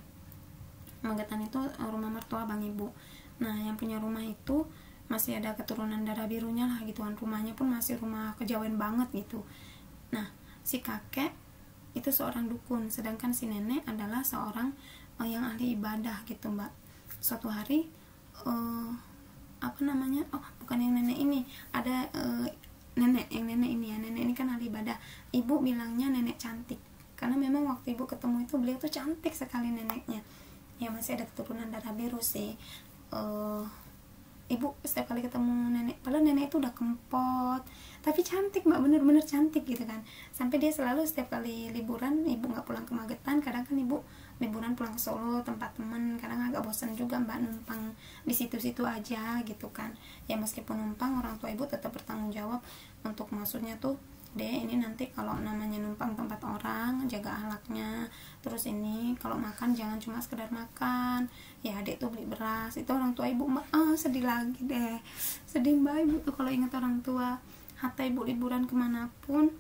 Magetan itu rumah mertua bang ibu. Nah yang punya rumah itu masih ada keturunan darah birunya lah gitu kan, rumahnya pun masih rumah kejawen banget gitu. Nah si kakek itu seorang dukun, sedangkan si nenek adalah seorang yang ahli ibadah gitu mbak. Suatu hari bukan yang nenek ini, ada nenek ini ya, nenek ini kan ahli ibadah. Ibu bilangnya nenek cantik karena memang waktu ibu ketemu itu beliau tuh cantik sekali neneknya ya, masih ada keturunan darah biru sih. Ibu setiap kali ketemu nenek, padahal nenek itu udah kempot tapi cantik mbak, bener-bener cantik gitu kan. Sampai dia selalu setiap kali liburan ibu nggak pulang ke Magetan, kadang kan ibu liburan pulang ke Solo tempat temen, kadang agak bosan juga mbak numpang di situ-situ aja gitu kan ya. Meskipun numpang, orang tua ibu tetap bertanggung jawab untuk maksudnya tuh, deh ini nanti kalau namanya numpang tempat orang jaga ahlaknya, terus ini kalau makan jangan cuma sekedar makan ya, adik tuh beli beras. Itu orang tua ibu mbak, sedih lagi deh, sedih mbak ibu tuh kalau ingat orang tua. Hatta ibu liburan kemanapun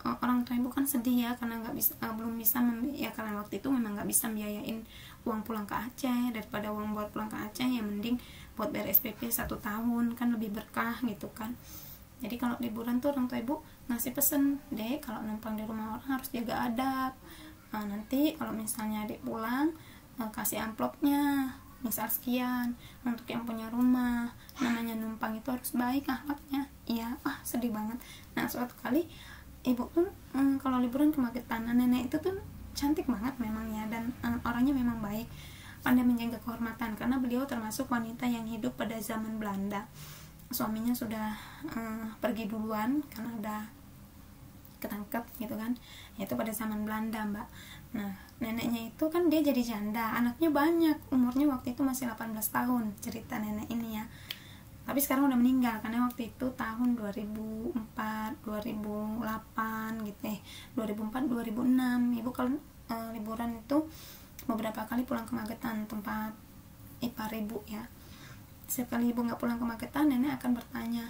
orang tua ibu kan sedih ya karena nggak bisa, belum bisa ya karena waktu itu memang nggak bisa biayain uang pulang ke Aceh. Daripada uang buat pulang ke Aceh ya mending buat bayar SPP 1 tahun kan lebih berkah gitu kan. Jadi kalau liburan tuh orang tua ibu ngasih pesen, deh kalau numpang di rumah orang harus jaga adab. Nanti kalau misalnya adik pulang kasih amplopnya misal sekian untuk yang punya rumah, namanya numpang itu harus baik akhlaknya. Iya, sedih banget. Nah suatu kali ibu tuh kalau liburan ke Magetan, nenek itu tuh cantik banget memang ya, dan orangnya memang baik, pandai menjaga kehormatan karena beliau termasuk wanita yang hidup pada zaman Belanda. Suaminya sudah pergi duluan karena udah ketangkep gitu kan, yaitu pada zaman Belanda mbak. Nah neneknya itu kan dia jadi janda, anaknya banyak, umurnya waktu itu masih 18 tahun cerita nenek ini ya, tapi sekarang udah meninggal karena waktu itu tahun 2004 2008 gitu 2004 2006 ibu kalau liburan itu beberapa kali pulang ke Magetan, tempat ipar ibu ya. Setiap kali ibu nggak pulang ke Magetan, nenek akan bertanya,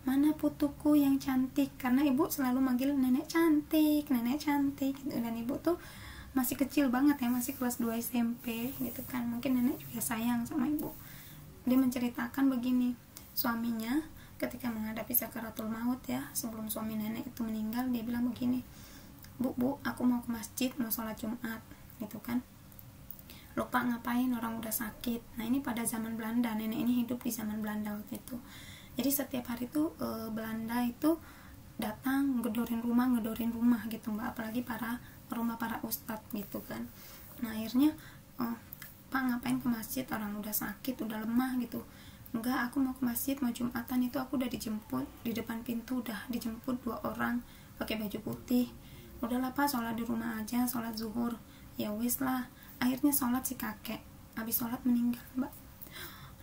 mana putuku yang cantik, karena ibu selalu manggil nenek cantik gitu. Dan ibu tuh masih kecil banget ya, masih kelas 2 SMP gitu kan, mungkin nenek juga sayang sama ibu. Dia menceritakan begini, suaminya ketika menghadapi sakaratul maut ya, sebelum suami nenek itu meninggal, dia bilang begini, bu aku mau ke masjid, mau sholat Jumat gitu kan, lupa ngapain, orang udah sakit. Nah ini pada zaman Belanda, nenek ini hidup di zaman Belanda waktu itu. Jadi setiap hari itu Belanda itu datang gedor ngedorin rumah gitu mbak, apalagi para ustadz gitu kan. Nah akhirnya Pak ngapain ke masjid, orang udah sakit udah lemah gitu. Enggak, aku mau ke masjid, mau Jumatan. Itu aku udah dijemput di depan pintu, udah dijemput 2 orang pakai baju putih. Udahlah Pak, sholat di rumah aja, sholat zuhur. Ya wis lah, akhirnya sholat si kakek, habis sholat meninggal mbak.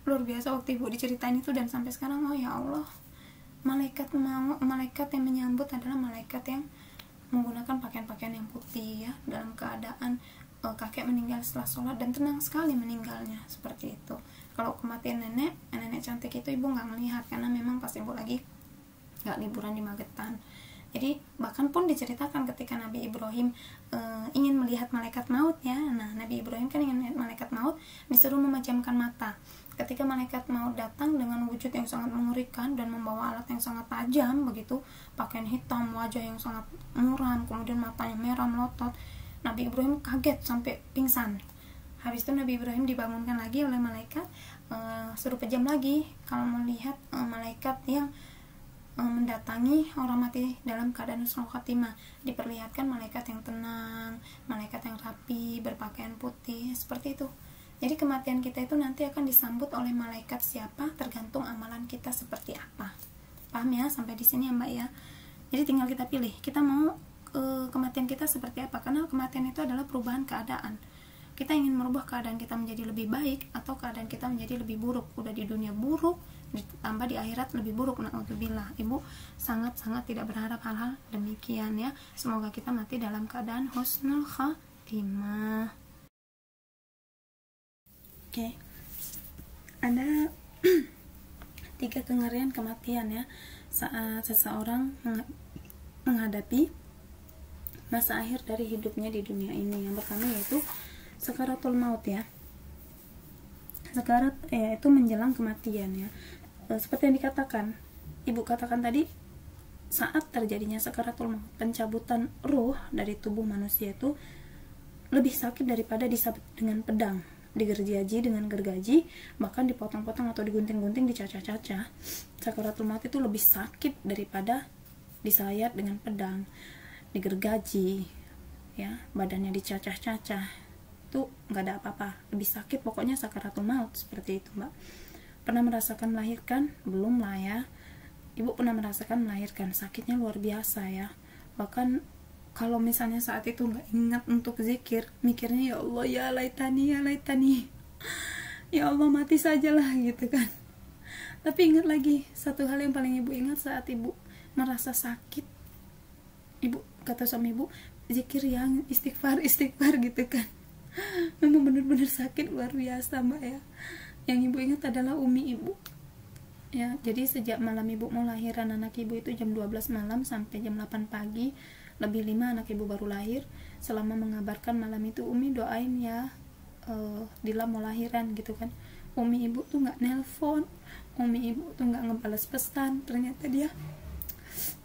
Luar biasa waktu ibu diceritain itu, dan sampai sekarang oh ya Allah, malaikat yang menyambut adalah malaikat yang menggunakan pakaian-pakaian yang putih ya, dalam keadaan kakek meninggal setelah sholat, dan tenang sekali meninggalnya seperti itu. Kalau kematian nenek cantik itu ibu nggak melihat, karena memang pas ibu lagi nggak liburan di Magetan. Jadi bahkan pun diceritakan ketika Nabi Ibrahim ingin melihat malaikat maut ya. Nah Nabi Ibrahim kan ingin melihat malaikat maut, disuruh memejamkan mata. Ketika malaikat maut datang dengan wujud yang sangat mengerikan dan membawa alat yang sangat tajam begitu, pakaian hitam, wajah yang sangat muram, kemudian matanya merah melotot, Nabi Ibrahim kaget sampai pingsan. Habis itu Nabi Ibrahim dibangunkan lagi oleh malaikat, suruh pejam lagi kalau melihat malaikat yang mendatangi orang mati dalam keadaan husnul khotimah. Diperlihatkan malaikat yang tenang, malaikat yang rapi, berpakaian putih, seperti itu. Jadi kematian kita itu nanti akan disambut oleh malaikat siapa, tergantung amalan kita seperti apa. Paham ya sampai di sini ya mbak ya. Jadi tinggal kita pilih, kita mau kematian kita seperti apa, karena kematian itu adalah perubahan keadaan. Kita ingin merubah keadaan kita menjadi lebih baik, atau keadaan kita menjadi lebih buruk. Udah di dunia buruk, ditambah di akhirat lebih buruk. Na'udzubillah. Ibu sangat-sangat tidak berharap hal-hal demikian ya. Semoga kita mati dalam keadaan husnul khatimah. Oke. Ada 3 kengerian kematian ya saat seseorang menghadapi masa akhir dari hidupnya di dunia ini. Yang pertama yaitu sakaratul maut ya. Sakarat itu menjelang kematian ya. Seperti yang dikatakan, ibu katakan tadi, saat terjadinya sakaratul maut, pencabutan ruh dari tubuh manusia itu lebih sakit daripada disabet dengan pedang, digergaji dengan gergaji, bahkan dipotong-potong atau digunting-gunting, dicacah-cacah. Sakaratul maut itu lebih sakit daripada disayat dengan pedang, digergaji ya, badannya dicacah-cacah. Itu nggak ada apa-apa, lebih sakit pokoknya sakaratul maut, seperti itu mbak. Pernah merasakan melahirkan? Belum lah ya. Ibu pernah merasakan melahirkan, sakitnya luar biasa ya. Bahkan kalau misalnya saat itu nggak ingat untuk zikir, mikirnya ya Allah ya laitani ya laitani, ya Allah mati sajalah gitu kan. Tapi ingat lagi satu hal yang paling ibu ingat saat ibu merasa sakit, ibu kata sama ibu, zikir yang istighfar gitu kan. Memang benar-benar sakit luar biasa mbak ya. Yang ibu ingat adalah umi ibu ya. Jadi sejak malam ibu mau lahiran anak ibu itu jam 12 malam sampai jam 8 pagi, lebih 5 anak ibu baru lahir. Selama mengabarkan malam itu, umi doain ya Dila mau lahiran gitu kan. Umi ibu tuh nggak nelpon, umi ibu tuh nggak ngebalas pesan, ternyata dia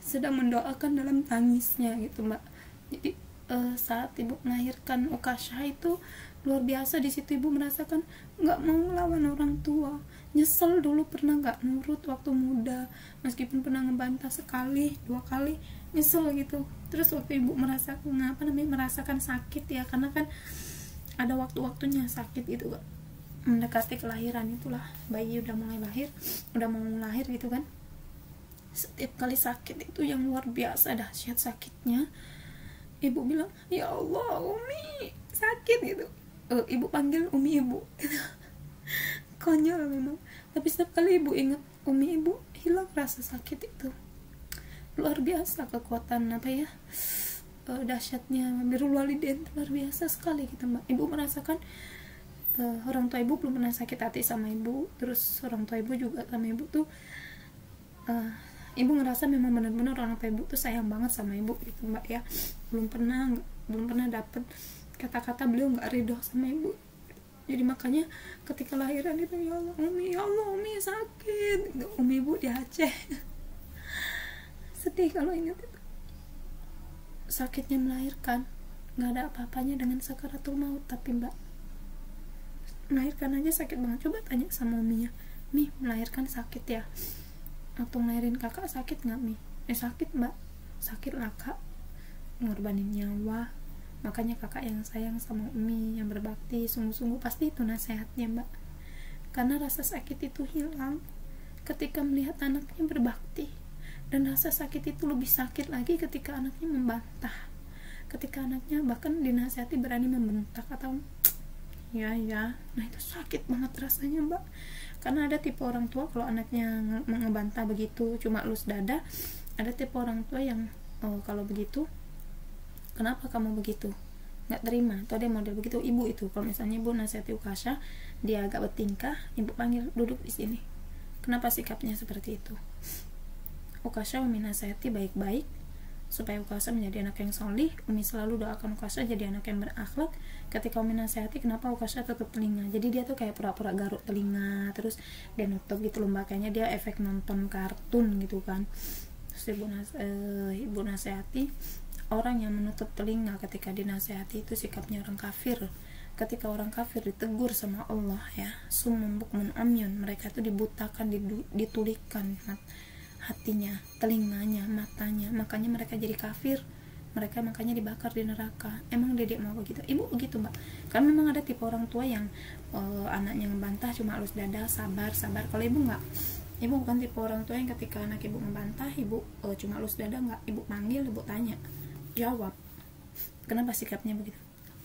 sedang mendoakan dalam tangisnya gitu mbak. Jadi saat ibu melahirkan Ukasha itu luar biasa. Di situ ibu merasakan nggak mau melawan orang tua, nyesel dulu pernah nggak nurut waktu muda, meskipun pernah ngebantah sekali 2 kali, nyesel gitu. Terus waktu ibu merasakan sakit ya, karena kan ada waktu-waktunya sakit itu kan, mendekati kelahiran itulah, bayi udah mulai lahir, udah mau lahir gitu kan. Setiap kali sakit itu yang luar biasa dahsyat sakitnya. Ibu bilang, ya Allah umi sakit gitu. Ibu panggil umi ibu. Konyol memang. Tapi setiap kali ibu ingat umi ibu, hilang rasa sakit itu. Luar biasa kekuatan apa ya, dahsyatnya birrul walidain, luar biasa sekali gitu mbak. Ibu merasakan orang tua ibu belum pernah sakit hati sama ibu. Terus orang tua ibu juga sama ibu tuh ibu ngerasa memang benar-benar orang tua ibu tuh sayang banget sama ibu gitu mbak ya. Belum pernah dapet kata-kata beliau nggak ridho sama ibu. Jadi makanya ketika lahiran itu, ya Allah umi sakit gitu. Umi ibu di Aceh. Sedih kalau ingat itu. Sakitnya melahirkan nggak ada apa-apanya dengan sakaratul maut. Tapi mbak, melahirkan aja sakit banget. Coba tanya sama uminya, Mi melahirkan sakit ya? Atau ngelahirin kakak sakit nggak Mi? Sakit mbak. sakit lah kak, ngorbanin nyawa. Makanya kakak yang sayang sama Umi, yang berbakti sungguh-sungguh, pasti itu nasihatnya mbak. Karena rasa sakit itu hilang ketika melihat anaknya berbakti, dan rasa sakit itu lebih sakit lagi ketika anaknya membantah, ketika anaknya bahkan dinasihati berani membentak atau ya, nah itu sakit banget rasanya mbak. Karena ada tipe orang tua kalau anaknya ngebantah begitu cuma elus dada, ada tipe orang tua yang kalau begitu kenapa kamu begitu, nggak terima, atau dia model begitu. Ibu itu kalau misalnya ibu nasihati Ukasha, dia agak bertingkah, ibu panggil duduk di sini, kenapa sikapnya seperti itu. Ukasha Umi nasihati baik-baik supaya Ukasha menjadi anak yang solih. Umi selalu doakan Ukasha jadi anak yang berakhlak. Ketika Umi nasihati, kenapa Ukasha tutup telinga, jadi dia tuh kayak pura-pura garuk telinga, terus dia nutup gitu loh, makanya dia efek nonton kartun gitu kan. Terus ibu nasihati, orang yang menutup telinga ketika dinasihati itu sikapnya orang kafir. Ketika orang kafir ditegur sama Allah ya, summun bukmun umyun, mereka itu dibutakan, ditulikan hatinya, telinganya, matanya, makanya mereka jadi kafir, mereka makanya dibakar di neraka. Emang dedek mau begitu? Ibu begitu mbak. Kan memang ada tipe orang tua yang anaknya ngebantah cuma halus dada, sabar. Kalau ibu nggak, ibu bukan tipe orang tua yang ketika anak ibu ngebantah, ibu cuma halus dada, nggak, ibu panggil, ibu tanya, jawab, kenapa sikapnya begitu?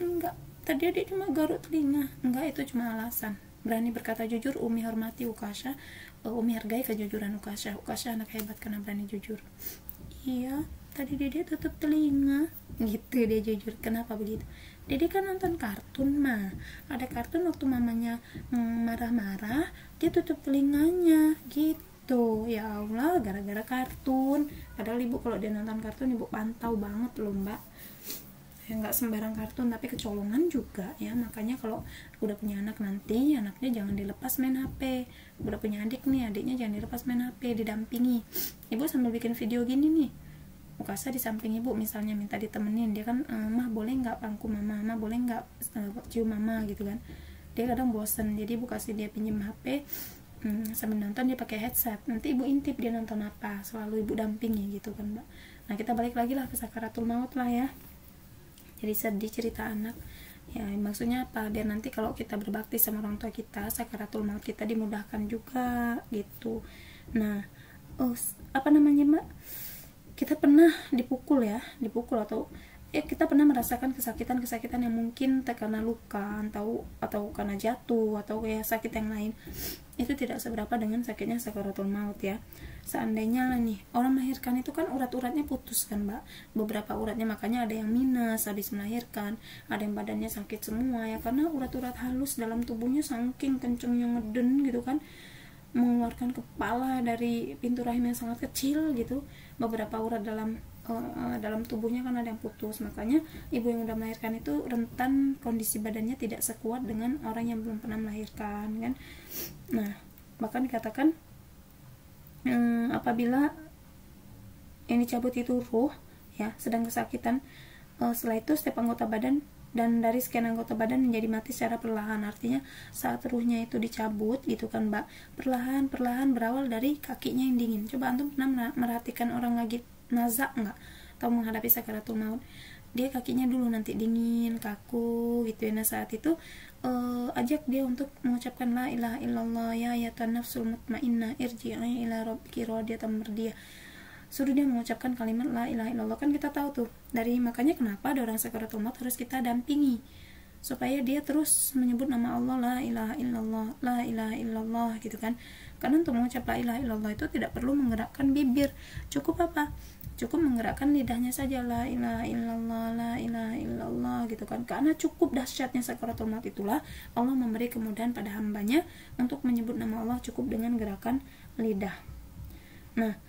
Enggak, tadi dia cuma garuk telinga. Enggak, itu cuma alasan. Berani berkata jujur. Umi hormati Ukasha, Umi hargai kejujuran Ukasha anak hebat karena berani jujur. Iya, tadi dia tutup telinga gitu, dia jujur. Kenapa begitu? Dede kan nonton kartun mah, ada kartun waktu mamanya marah-marah, dia tutup telinganya gitu. Ya Allah, gara-gara kartun. Padahal ibu kalau dia nonton kartun, ibu pantau banget loh mbak ya, nggak sembarang kartun tapi kecolongan juga ya. Makanya kalau udah punya anak nanti, anaknya jangan dilepas main HP. Udah punya adik nih, adiknya jangan dilepas main HP, didampingi. Ibu sambil bikin video gini nih, Ukasha di samping ibu misalnya minta ditemenin, dia kan mah boleh nggak pangku mama, mah boleh nggak cium mama gitu kan. Dia kadang bosen, jadi ibu kasih dia pinjem HP, sambil nonton dia pakai headset, nanti ibu intip dia nonton apa, selalu ibu dampingi gitu kan mbak. Nah kita balik lagi lah ke sakaratul maut lah ya. Jadi sedih cerita anak ya, maksudnya apa, biar nanti kalau kita berbakti sama orang tua kita, sakaratul maut kita dimudahkan juga gitu. Nah apa namanya mbak, kita pernah dipukul atau ya kita pernah merasakan kesakitan yang mungkin karena luka atau karena jatuh atau kayak sakit yang lain, itu tidak seberapa dengan sakitnya sakaratul maut ya. Seandainya lah nih orang melahirkan itu kan urat-uratnya putus kan mbak, beberapa uratnya, makanya ada yang minus habis melahirkan, ada yang badannya sakit semua ya, karena urat-urat halus dalam tubuhnya saking kencengnya ngeden gitu kan, mengeluarkan kepala dari pintu rahim yang sangat kecil gitu. Beberapa urat dalam tubuhnya kan ada yang putus, makanya ibu yang udah melahirkan itu rentan kondisi badannya tidak sekuat dengan orang yang belum pernah melahirkan kan. Nah bahkan dikatakan apabila yang dicabut itu ruh ya, sedang kesakitan, setelah itu setiap anggota badan, dan dari sekian anggota badan menjadi mati secara perlahan. Artinya saat ruhnya itu dicabut gitu kan mbak, perlahan berawal dari kakinya yang dingin. Coba antum pernah merhatikan orang lagi nazak nggak, atau menghadapi sakaratul maut, dia kakinya dulu nanti dingin, kaku gitu ya. Nah saat itu ajak dia untuk mengucapkan la ilaha illallah ya ayatan nafsul mutmainnah irji'i ila rabbiki radiyatan mardiyah. Suruh dia mengucapkan kalimat la ilaha illallah. Kan kita tahu tuh dari, makanya kenapa ada orang sakaratul maut harus kita dampingi supaya dia terus menyebut nama Allah, la ilaha illallah, la ilaha illallah gitu kan. Karena untuk mengucap la ilaha illallah itu tidak perlu menggerakkan bibir, cukup apa? Cukup menggerakkan lidahnya saja, la ilaha illallah, la ilaha illallah gitu kan. Karena cukup dahsyatnya sakaratul maut itulah Allah memberi kemudahan pada hambanya untuk menyebut nama Allah cukup dengan gerakan lidah. Nah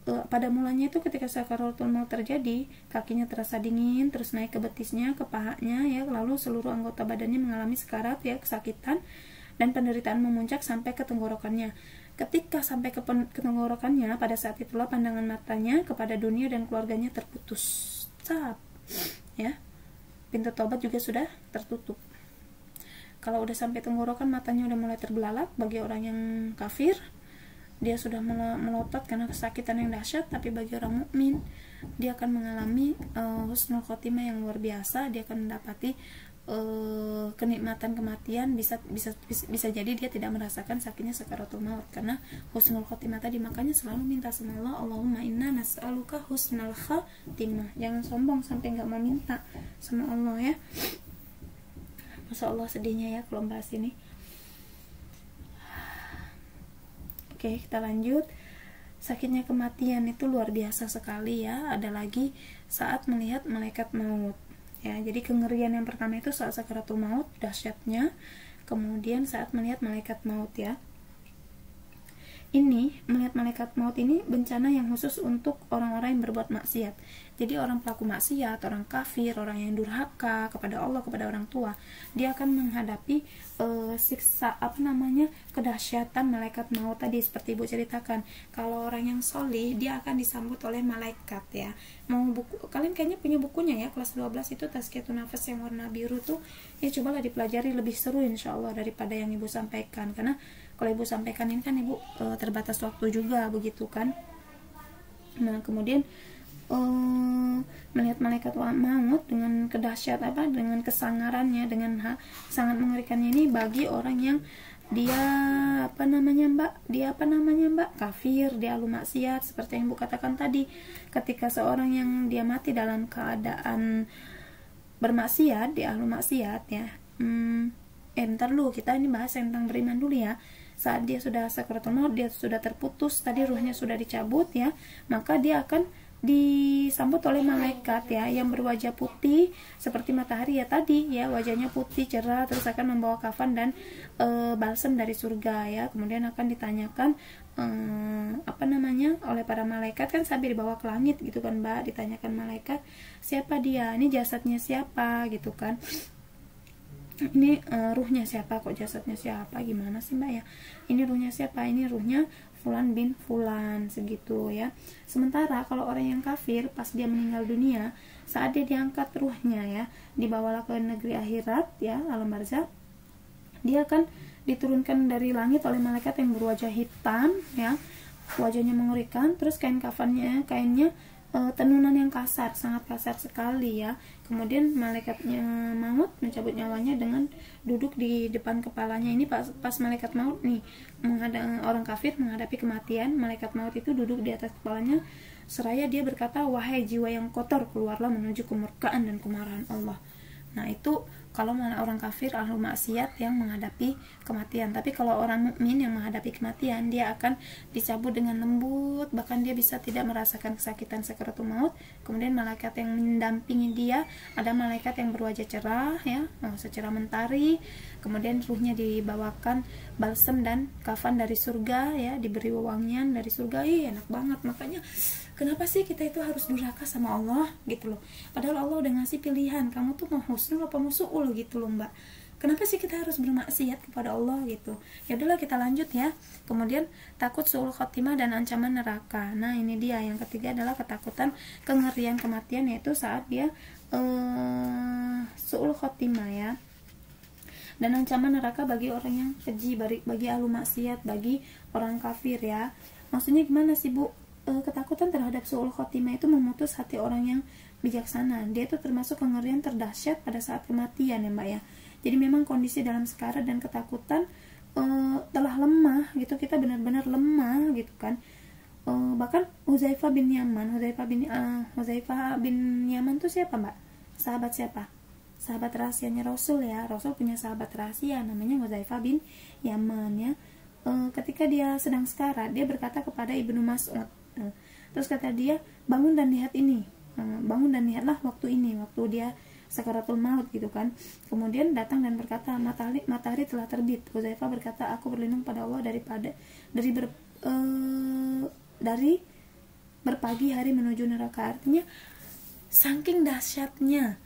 pada mulanya itu ketika sakaratul maut terjadi, kakinya terasa dingin, terus naik ke betisnya, ke pahanya ya, lalu seluruh anggota badannya mengalami sekarat ya, kesakitan, dan penderitaan memuncak sampai ke tenggorokannya. Ketika sampai ke tenggorokannya, pada saat itulah pandangan matanya kepada dunia dan keluarganya terputus. Ya, pintu taubat juga sudah tertutup. Kalau udah sampai tenggorokan, matanya udah mulai terbelalak bagi orang yang kafir. dia sudah melotot karena kesakitan yang dahsyat, tapi bagi orang mukmin dia akan mengalami husnul khotimah yang luar biasa. Dia akan mendapati kenikmatan kematian. Bisa jadi dia tidak merasakan sakitnya sakaratul maut karena husnul khotimah tadi. Makanya selalu minta sama Allah, Allahumma inna nas'aluka husnul khotimah. Jangan sombong sampai nggak mau minta sama Allah ya. Masya Allah sedihnya ya kalau bahas ini. Oke, kita lanjut. Sakitnya kematian itu luar biasa sekali ya. Ada lagi saat melihat malaikat maut ya. Jadi kengerian yang pertama itu saat sakaratul maut, dahsyatnya. Kemudian saat melihat malaikat maut ya. Ini melihat malaikat maut ini bencana yang khusus untuk orang-orang yang berbuat maksiat. Jadi orang pelaku maksiat, orang kafir, orang yang durhaka kepada Allah, kepada orang tua, dia akan menghadapi siksa kedahsyatan malaikat maut tadi seperti Ibu ceritakan. Kalau orang yang solih, dia akan disambut oleh malaikat ya. Kalian kayaknya punya bukunya ya, kelas 12 itu Tazkiyatun Nafas yang warna biru tuh. Ya cobalah dipelajari, lebih seru insyaallah daripada yang Ibu sampaikan, karena kalau Ibu sampaikan ini kan Ibu terbatas waktu juga begitu kan. Nah kemudian melihat malaikat maut dengan dengan kesangarannya, dengan sangat mengerikannya ini bagi orang yang dia kafir, dia ahlu maksiat, seperti yang Ibu katakan tadi. Ketika seorang yang dia mati dalam keadaan bermaksiat, dia ahlu maksiat ya. Ntar dulu, kita ini bahas tentang beriman dulu ya. Saat dia sudah sakaratul maut, dia sudah terputus, tadi ruhnya sudah dicabut ya, maka dia akan disambut oleh malaikat ya, yang berwajah putih seperti matahari ya tadi ya, wajahnya putih cerah, terus akan membawa kafan dan balsam dari surga ya. Kemudian akan ditanyakan oleh para malaikat, kan sambil dibawa ke langit gitu kan Mbak, ditanyakan malaikat, siapa dia, ini jasadnya siapa gitu kan, ini ruhnya siapa, kok jasadnya siapa, gimana sih Mbak ya, ini ruhnya siapa, ini ruhnya Fulan bin Fulan, segitu ya. Sementara kalau orang yang kafir, pas dia meninggal dunia, saat dia diangkat ruhnya ya, dibawalah ke negeri akhirat ya, alam barzakh, dia akan diturunkan dari langit oleh malaikat yang berwajah hitam ya, wajahnya mengerikan, terus kainnya tenunan yang kasar, sangat kasar sekali ya. Kemudian malaikatnya maut mencabut nyawanya dengan duduk di depan kepalanya. Ini pas malaikat maut nih orang kafir menghadapi kematian, malaikat maut itu duduk di atas kepalanya seraya dia berkata, wahai jiwa yang kotor, keluarlah menuju kemurkaan dan kemarahan Allah. Nah itu kalau orang kafir ahlu maksiat yang menghadapi kematian. Tapi kalau orang mukmin yang menghadapi kematian, dia akan dicabut dengan lembut, bahkan dia bisa tidak merasakan kesakitan sakaratul maut. Kemudian malaikat yang mendampingi dia, ada malaikat yang berwajah cerah ya, secerah mentari. Kemudian ruhnya dibawakan balsam dan kafan dari surga ya, diberi wewangian dari surga. Enak banget. Makanya kenapa sih kita itu harus durhaka sama Allah gitu loh, padahal Allah udah ngasih pilihan, kamu tuh mau husnul apa mau su'ul gitu loh Mbak. Kenapa sih kita harus bermaksiat kepada Allah gitu? Ya udahlah, kita lanjut ya. Kemudian takut su'ul khotimah dan ancaman neraka. Nah ini dia, yang ketiga adalah ketakutan kengerian kematian, yaitu saat dia su'ul khotimah ya, dan ancaman neraka bagi orang yang keji, bagi ahlu maksiat, bagi orang kafir ya. Maksudnya gimana sih Bu? Ketakutan terhadap su'ul khotimah itu memutus hati orang yang bijaksana. Dia itu termasuk kengerian terdahsyat pada saat kematian ya Mbak ya. Jadi memang kondisi dalam sekarat dan ketakutan telah lemah gitu, kita benar-benar lemah gitu kan. Bahkan Hudzaifah bin Yaman tuh siapa Mbak? Sahabat siapa? Sahabat rahasianya Rasul ya. Rasul punya sahabat rahasia namanya Hudzaifah bin Yaman ya. Ketika dia sedang sekarat, dia berkata kepada Ibnu Mas'ud, terus kata dia, bangun dan lihat ini, bangun dan lihatlah waktu ini, waktu dia sakaratul maut gitu kan. Kemudian datang dan berkata, matahari telah terbit. Hudzaifah berkata, aku berlindung pada Allah dari berpagi hari menuju neraka. Artinya saking dahsyatnya,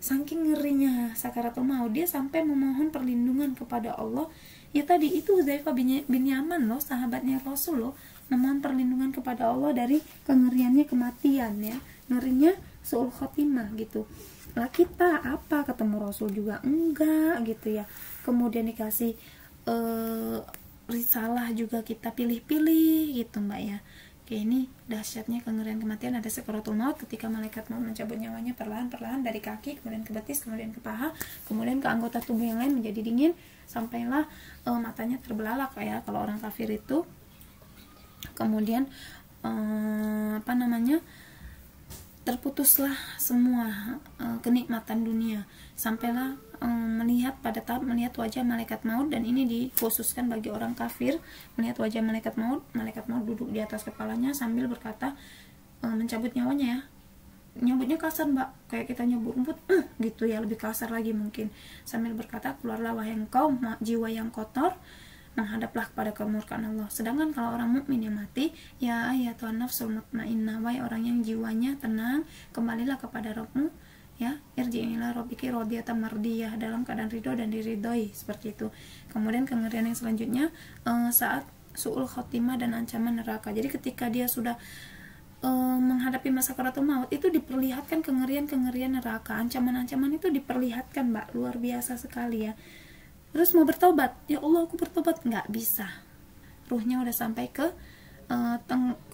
saking ngerinya sakaratul maut, dia sampai memohon perlindungan kepada Allah. Ya tadi itu Hudzaifah bin Yaman loh, sahabatnya Rasul loh, memohon perlindungan kepada Allah dari kengeriannya kematian ya, ngerinya su'ul khotimah gitu. Lah kita apa, ketemu Rasul juga enggak gitu ya, kemudian dikasih risalah juga kita pilih-pilih gitu Mbak ya. Oke, ini dahsyatnya kengerian kematian. Ada sakaratul maut ketika malaikat mau mencabut nyawanya perlahan-perlahan dari kaki, kemudian ke betis, kemudian ke paha, kemudian ke anggota tubuh yang lain menjadi dingin, sampailah matanya terbelalak ya kalau orang kafir itu. Kemudian terputuslah semua kenikmatan dunia, sampailah melihat pada tahap melihat wajah malaikat maut. Dan ini dikhususkan bagi orang kafir, melihat wajah malaikat maut duduk di atas kepalanya sambil berkata, mencabut nyawanya ya, nyebutnya kasar Mbak, kayak kita nyebut rumput gitu ya, lebih kasar lagi mungkin, sambil berkata, keluarlah wahai engkau jiwa yang kotor, menghadaplah kepada kemurkaan Allah. Sedangkan kalau orang mukmin yang mati, ya ayyatuhan nafsul mutmainnah, wahai orang yang jiwanya tenang, kembalilah kepada Rabbmu ya, irji'i ila rabbiki radiyatan mardiyah, dalam keadaan ridho dan diridhoi, seperti itu. Kemudian kengerian yang selanjutnya saat su'ul khotimah dan ancaman neraka. Jadi ketika dia sudah menghadapi masa sakaratul maut, itu diperlihatkan kengerian-kengerian neraka, ancaman-ancaman itu diperlihatkan Mbak, luar biasa sekali ya. Terus mau bertobat, ya Allah aku bertobat, nggak bisa, ruhnya udah sampai ke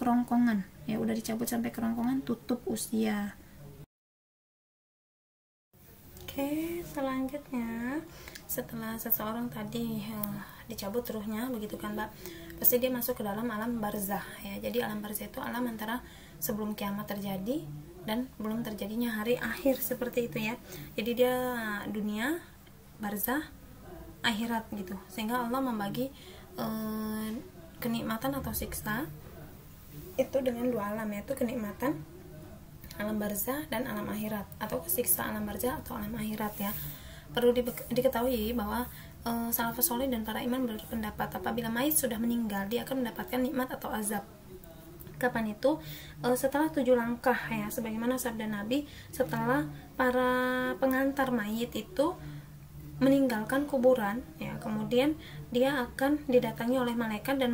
kerongkongan ya, udah dicabut sampai kerongkongan, tutup usia. Oke, selanjutnya setelah seseorang tadi dicabut ruhnya begitu kan Mbak, pasti dia masuk ke dalam alam barzah ya. Jadi alam barzah itu alam antara sebelum kiamat terjadi dan belum terjadinya hari akhir, seperti itu ya. Jadi dia dunia, barzah, akhirat gitu, sehingga Allah membagi kenikmatan atau siksa itu dengan dua alam, yaitu kenikmatan alam barzah dan alam akhirat, atau kesiksa alam barzah atau alam akhirat ya. Perlu diketahui bahwa salafus saleh dan para imam berpendapat apabila mayit sudah meninggal, dia akan mendapatkan nikmat atau azab. Kapan itu? Setelah 7 langkah ya, sebagaimana sabda Nabi, setelah para pengantar mayit itu meninggalkan kuburan ya, kemudian dia akan didatangi oleh malaikat, dan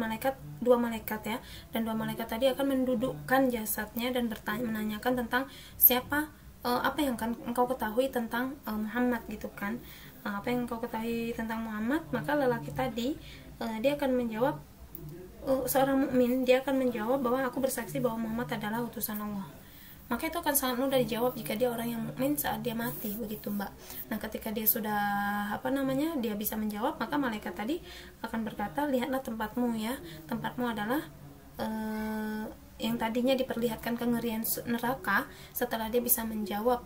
dua malaikat ya, dan dua malaikat tadi akan mendudukkan jasadnya dan menanyakan tentang siapa, apa yang akan engkau ketahui tentang Muhammad gitu kan, apa yang engkau ketahui tentang Muhammad. Maka lelaki tadi dia akan menjawab, seorang mukmin dia akan menjawab bahwa aku bersaksi bahwa Muhammad adalah utusan Allah. Maka itu akan sangat mudah dijawab jika dia orang yang mukmin saat dia mati, begitu Mbak. Nah, ketika dia sudah dia bisa menjawab, maka malaikat tadi akan berkata, lihatlah tempatmu ya, tempatmu adalah yang tadinya diperlihatkan kengerian neraka. Setelah dia bisa menjawab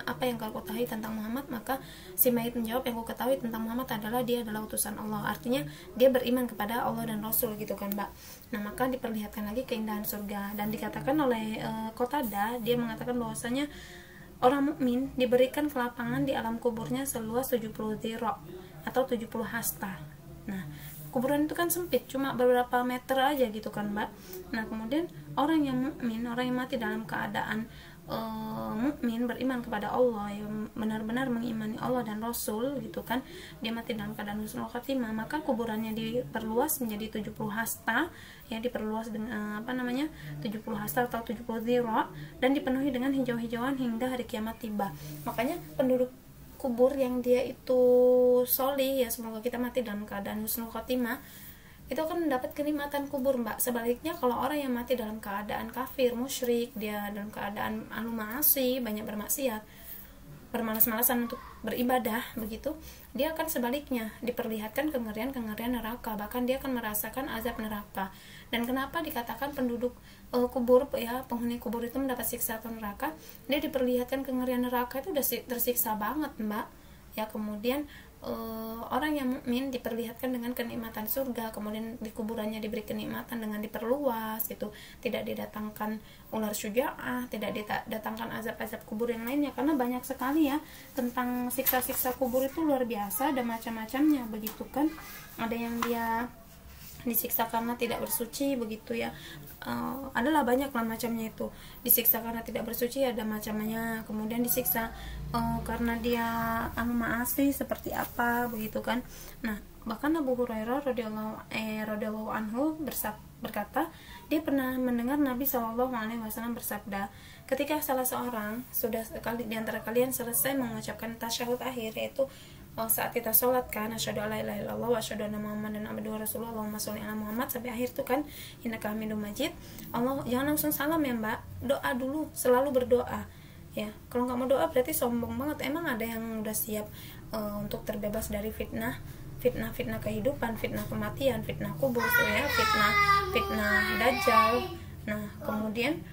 apa yang kau ketahui tentang Muhammad, maka si mayit menjawab, yang kau ketahui tentang Muhammad adalah dia adalah utusan Allah. Artinya dia beriman kepada Allah dan Rasul gitu kan Mbak. Nah, maka diperlihatkan lagi keindahan surga, dan dikatakan oleh Qatadah, dia mengatakan bahwasanya orang mukmin diberikan kelapangan di alam kuburnya seluas 70 dhira atau 70 hasta. Nah, kuburan itu kan sempit, cuma beberapa meter aja gitu kan Mbak. Nah, kemudian orang yang mukmin, orang yang mati dalam keadaan mukmin, beriman kepada Allah, yang benar-benar mengimani Allah dan Rasul gitu kan, dia mati dalam keadaan husnul khotimah, maka kuburannya diperluas menjadi 70 hasta ya, diperluas dengan 70 hasta atau 70 dhira, dan dipenuhi dengan hijau-hijauan hingga hari kiamat tiba. Makanya penduduk kubur yang dia itu sholih ya, semoga kita mati dalam keadaan husnul khotimah, itu akan mendapat kenikmatan kubur Mbak. Sebaliknya kalau orang yang mati dalam keadaan kafir, musyrik, dia dalam keadaan anu maasi, banyak bermaksiat, bermalas-malasan untuk beribadah begitu, dia akan sebaliknya diperlihatkan kengerian-kengerian neraka, bahkan dia akan merasakan azab neraka. Dan kenapa dikatakan penduduk kubur ya, penghuni kubur itu mendapat siksa atau neraka? Dia diperlihatkan kengerian neraka itu udah tersiksa banget Mbak ya. Kemudian orang yang mukmin diperlihatkan dengan kenikmatan surga, kemudian di kuburannya diberi kenikmatan dengan diperluas gitu, tidak didatangkan ular syuja'ah, tidak didatangkan azab-azab kubur yang lainnya, karena banyak sekali ya tentang siksa-siksa kubur itu luar biasa, ada macam-macamnya begitu kan. Ada yang dia disiksa karena tidak bersuci begitu ya, adalah banyak lah macamnya itu. Disiksa karena tidak bersuci ada macamnya, kemudian disiksa karena dia maasi seperti apa begitu kan. Nah, bahkan Abu Hurairah radhiyallahu anhu berkata, dia pernah mendengar Nabi SAW bersabda, ketika salah seorang sudah di antara kalian selesai mengucapkan tasyahud akhir, yaitu saat kita sholat kan, asyhadu alla ilaha illallah wa asyhadu anna muhammadan abduhu wa rasuluhu, Allahumma sholli ala Muhammad sampai akhir tuh kan, innaka hamidum majid. Allah, jangan langsung salam ya mbak, doa dulu, selalu berdoa ya. Kalau nggak mau doa berarti sombong banget. Emang ada yang udah siap untuk terbebas dari fitnah kehidupan, fitnah kematian, fitnah kubur ya, fitnah dajjal. Nah kemudian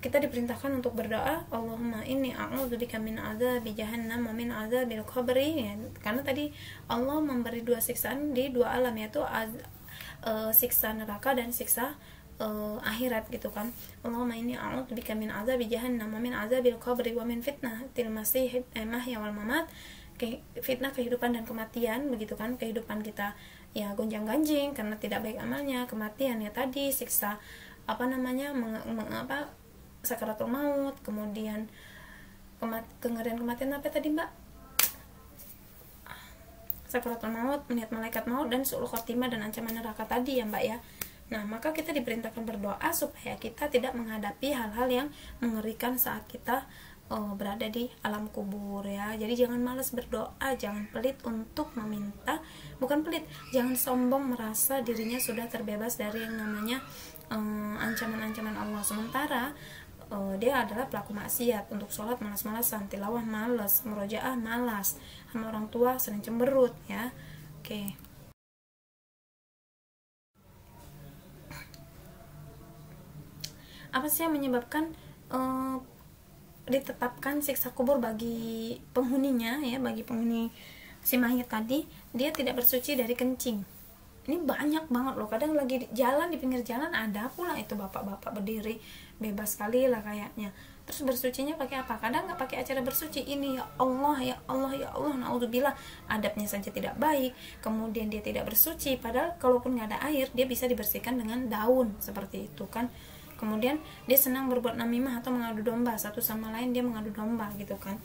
kita diperintahkan untuk berdoa, Allahumma inni a'udzubika min adzabi jahannam wa min adzabil qabri ya. Karena tadi Allah memberi 2 siksaan di 2 alam, yaitu siksa neraka dan siksa akhirat gitu kan. Allahumma inni a'udzubika min adzabi jahannam wa min adzabil qabri wa min fitnatil masih mahya wal mamat, fitnah kehidupan dan kematian begitu kan. Kehidupan kita ya gonjang-ganjing karena tidak baik amalnya, kematian ya tadi siksa sakaratul maut, kemudian kengerian kematian apa tadi mbak, sakaratul maut, melihat malaikat maut, dan su'ul khotimah dan ancaman neraka tadi ya mbak ya. Nah maka kita diperintahkan berdoa supaya kita tidak menghadapi hal-hal yang mengerikan saat kita berada di alam kubur ya. Jadi jangan malas berdoa, jangan pelit untuk meminta, bukan pelit, jangan sombong merasa dirinya sudah terbebas dari yang namanya ancaman-ancaman Allah, sementara dia adalah pelaku maksiat. Untuk sholat malas-malasan, tilawah malas, murojaah malas, sama orang tua sering cemberut ya. Oke. Apa sih yang menyebabkan ditetapkan siksa kubur bagi penghuninya ya, bagi penghuni si mayat tadi? Dia tidak bersuci dari kencing. Ini banyak banget loh, kadang lagi jalan, di pinggir jalan ada pula itu bapak-bapak berdiri bebas sekali lah kayaknya, terus bersucinya pakai apa? Kadang nggak pakai acara bersuci, ini ya Allah ya Allah ya Allah, naudzubillah, adabnya saja tidak baik, kemudian dia tidak bersuci, padahal kalaupun nggak ada air dia bisa dibersihkan dengan daun seperti itu kan. Kemudian dia senang berbuat namimah atau mengadu domba, satu sama lain dia mengadu domba gitu kan.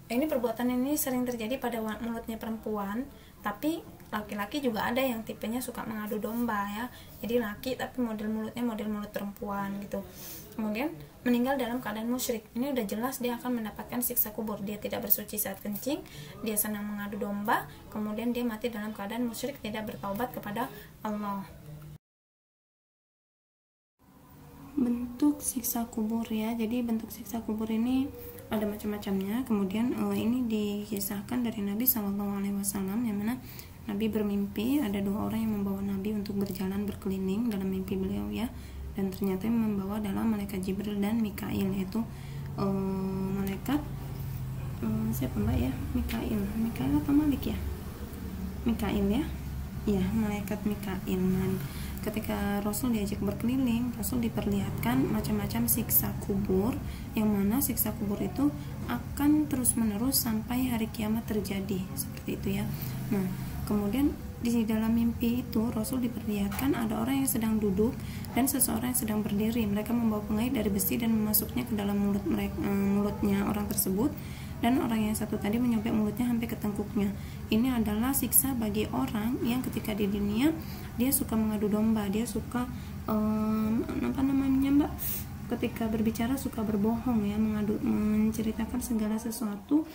Ini perbuatan ini sering terjadi pada mulutnya perempuan, tapi laki-laki juga ada yang tipenya suka mengadu domba ya. Jadi laki tapi model mulutnya model mulut perempuan gitu. Kemudian meninggal dalam keadaan musyrik. Ini udah jelas dia akan mendapatkan siksa kubur. Dia tidak bersuci saat kencing, dia senang mengadu domba, kemudian dia mati dalam keadaan musyrik, tidak bertaubat kepada Allah. Bentuk siksa kubur ya. Jadi bentuk siksa kubur ini ada macam-macamnya. Kemudian ini dikisahkan dari Nabi SAW, yang mana Nabi bermimpi ada 2 orang yang membawa Nabi untuk berjalan berkeliling dalam mimpi beliau ya, dan ternyata yang membawa adalah malaikat Jibril dan Mikail, yaitu malaikat siapa mbak ya, Mikail atau Malik ya, Mikail ya, malaikat Mikail. Nah, ketika Rasul diajak berkeliling, Rasul diperlihatkan macam-macam siksa kubur, yang mana siksa kubur itu akan terus-menerus sampai hari kiamat terjadi, seperti itu ya. Nah, kemudian di dalam mimpi itu Rasul diperlihatkan ada orang yang sedang duduk dan seseorang yang sedang berdiri. Mereka membawa pengait dari besi dan memasuknya ke dalam mulutnya orang tersebut, dan orang yang satu tadi menyobek mulutnya sampai ke tengkuknya. Ini adalah siksa bagi orang yang ketika di dunia dia suka mengadu domba, dia suka mbak, ketika berbicara suka berbohong ya, menceritakan segala sesuatu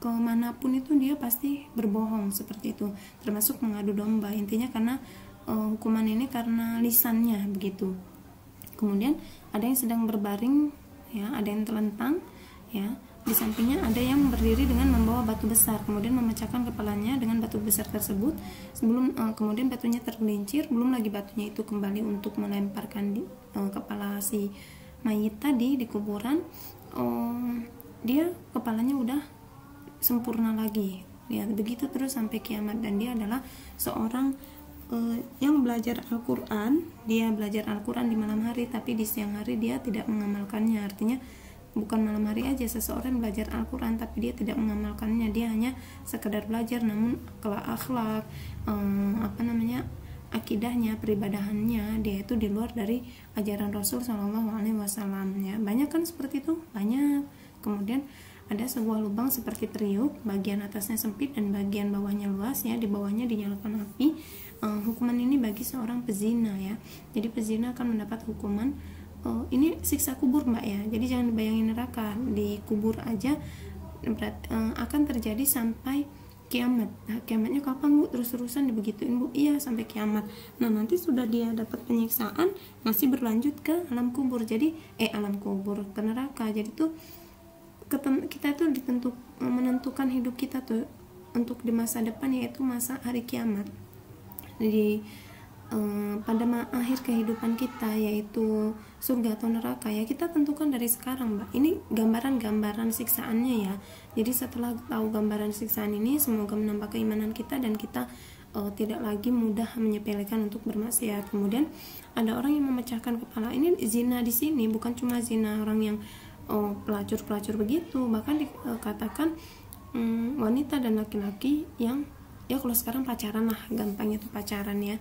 kemanapun itu dia pasti berbohong, seperti itu, termasuk mengadu domba. Intinya karena hukuman ini karena lisannya begitu. Kemudian ada yang sedang berbaring ya, ada yang telentang ya, di sampingnya ada yang berdiri dengan membawa batu besar, kemudian memecahkan kepalanya dengan batu besar tersebut. Sebelum kemudian batunya tergelincir, belum lagi batunya itu kembali untuk melemparkan di kepala si mayit tadi di kuburan, dia kepalanya udah sempurna lagi ya, begitu terus sampai kiamat. Dan dia adalah seorang yang belajar Al-Quran. Dia belajar Al-Quran di malam hari, tapi di siang hari dia tidak mengamalkannya. Artinya bukan malam hari aja seseorang belajar Al-Quran tapi dia tidak mengamalkannya, dia hanya sekedar belajar, namun akhlak akidahnya, peribadahannya dia itu di luar dari ajaran Rasul SAW ya. Banyak kan seperti itu, banyak. Kemudian ada sebuah lubang seperti periuk, bagian atasnya sempit dan bagian bawahnya luas ya, di bawahnya dinyalakan api. Hukuman ini bagi seorang pezina ya. Jadi pezina akan mendapat hukuman ini siksa kubur mbak ya, jadi jangan bayangin neraka di kubur aja akan terjadi sampai kiamat. Nah, kiamatnya kapan bu? Terus-terusan dibegituin bu? Iya, sampai kiamat. Nah, nanti sudah dia dapat penyiksaan masih berlanjut ke alam kubur. Jadi alam kubur, ke neraka. Jadi tuh kita tuh menentukan hidup kita tuh untuk di masa depan, yaitu masa hari kiamat. Jadi pada akhir kehidupan kita, yaitu surga atau neraka, ya kita tentukan dari sekarang mbak. Ini gambaran siksaannya ya. Jadi setelah tahu gambaran siksaan ini, semoga menambah keimanan kita dan kita tidak lagi mudah menyepelekan untuk bermaksiat. Kemudian ada orang yang memecahkan kepala. Ini zina di sini bukan cuma zina orang yang pelacur begitu, bahkan dikatakan wanita dan laki-laki yang ya kalau sekarang pacaran lah, gampangnya tuh pacaran ya,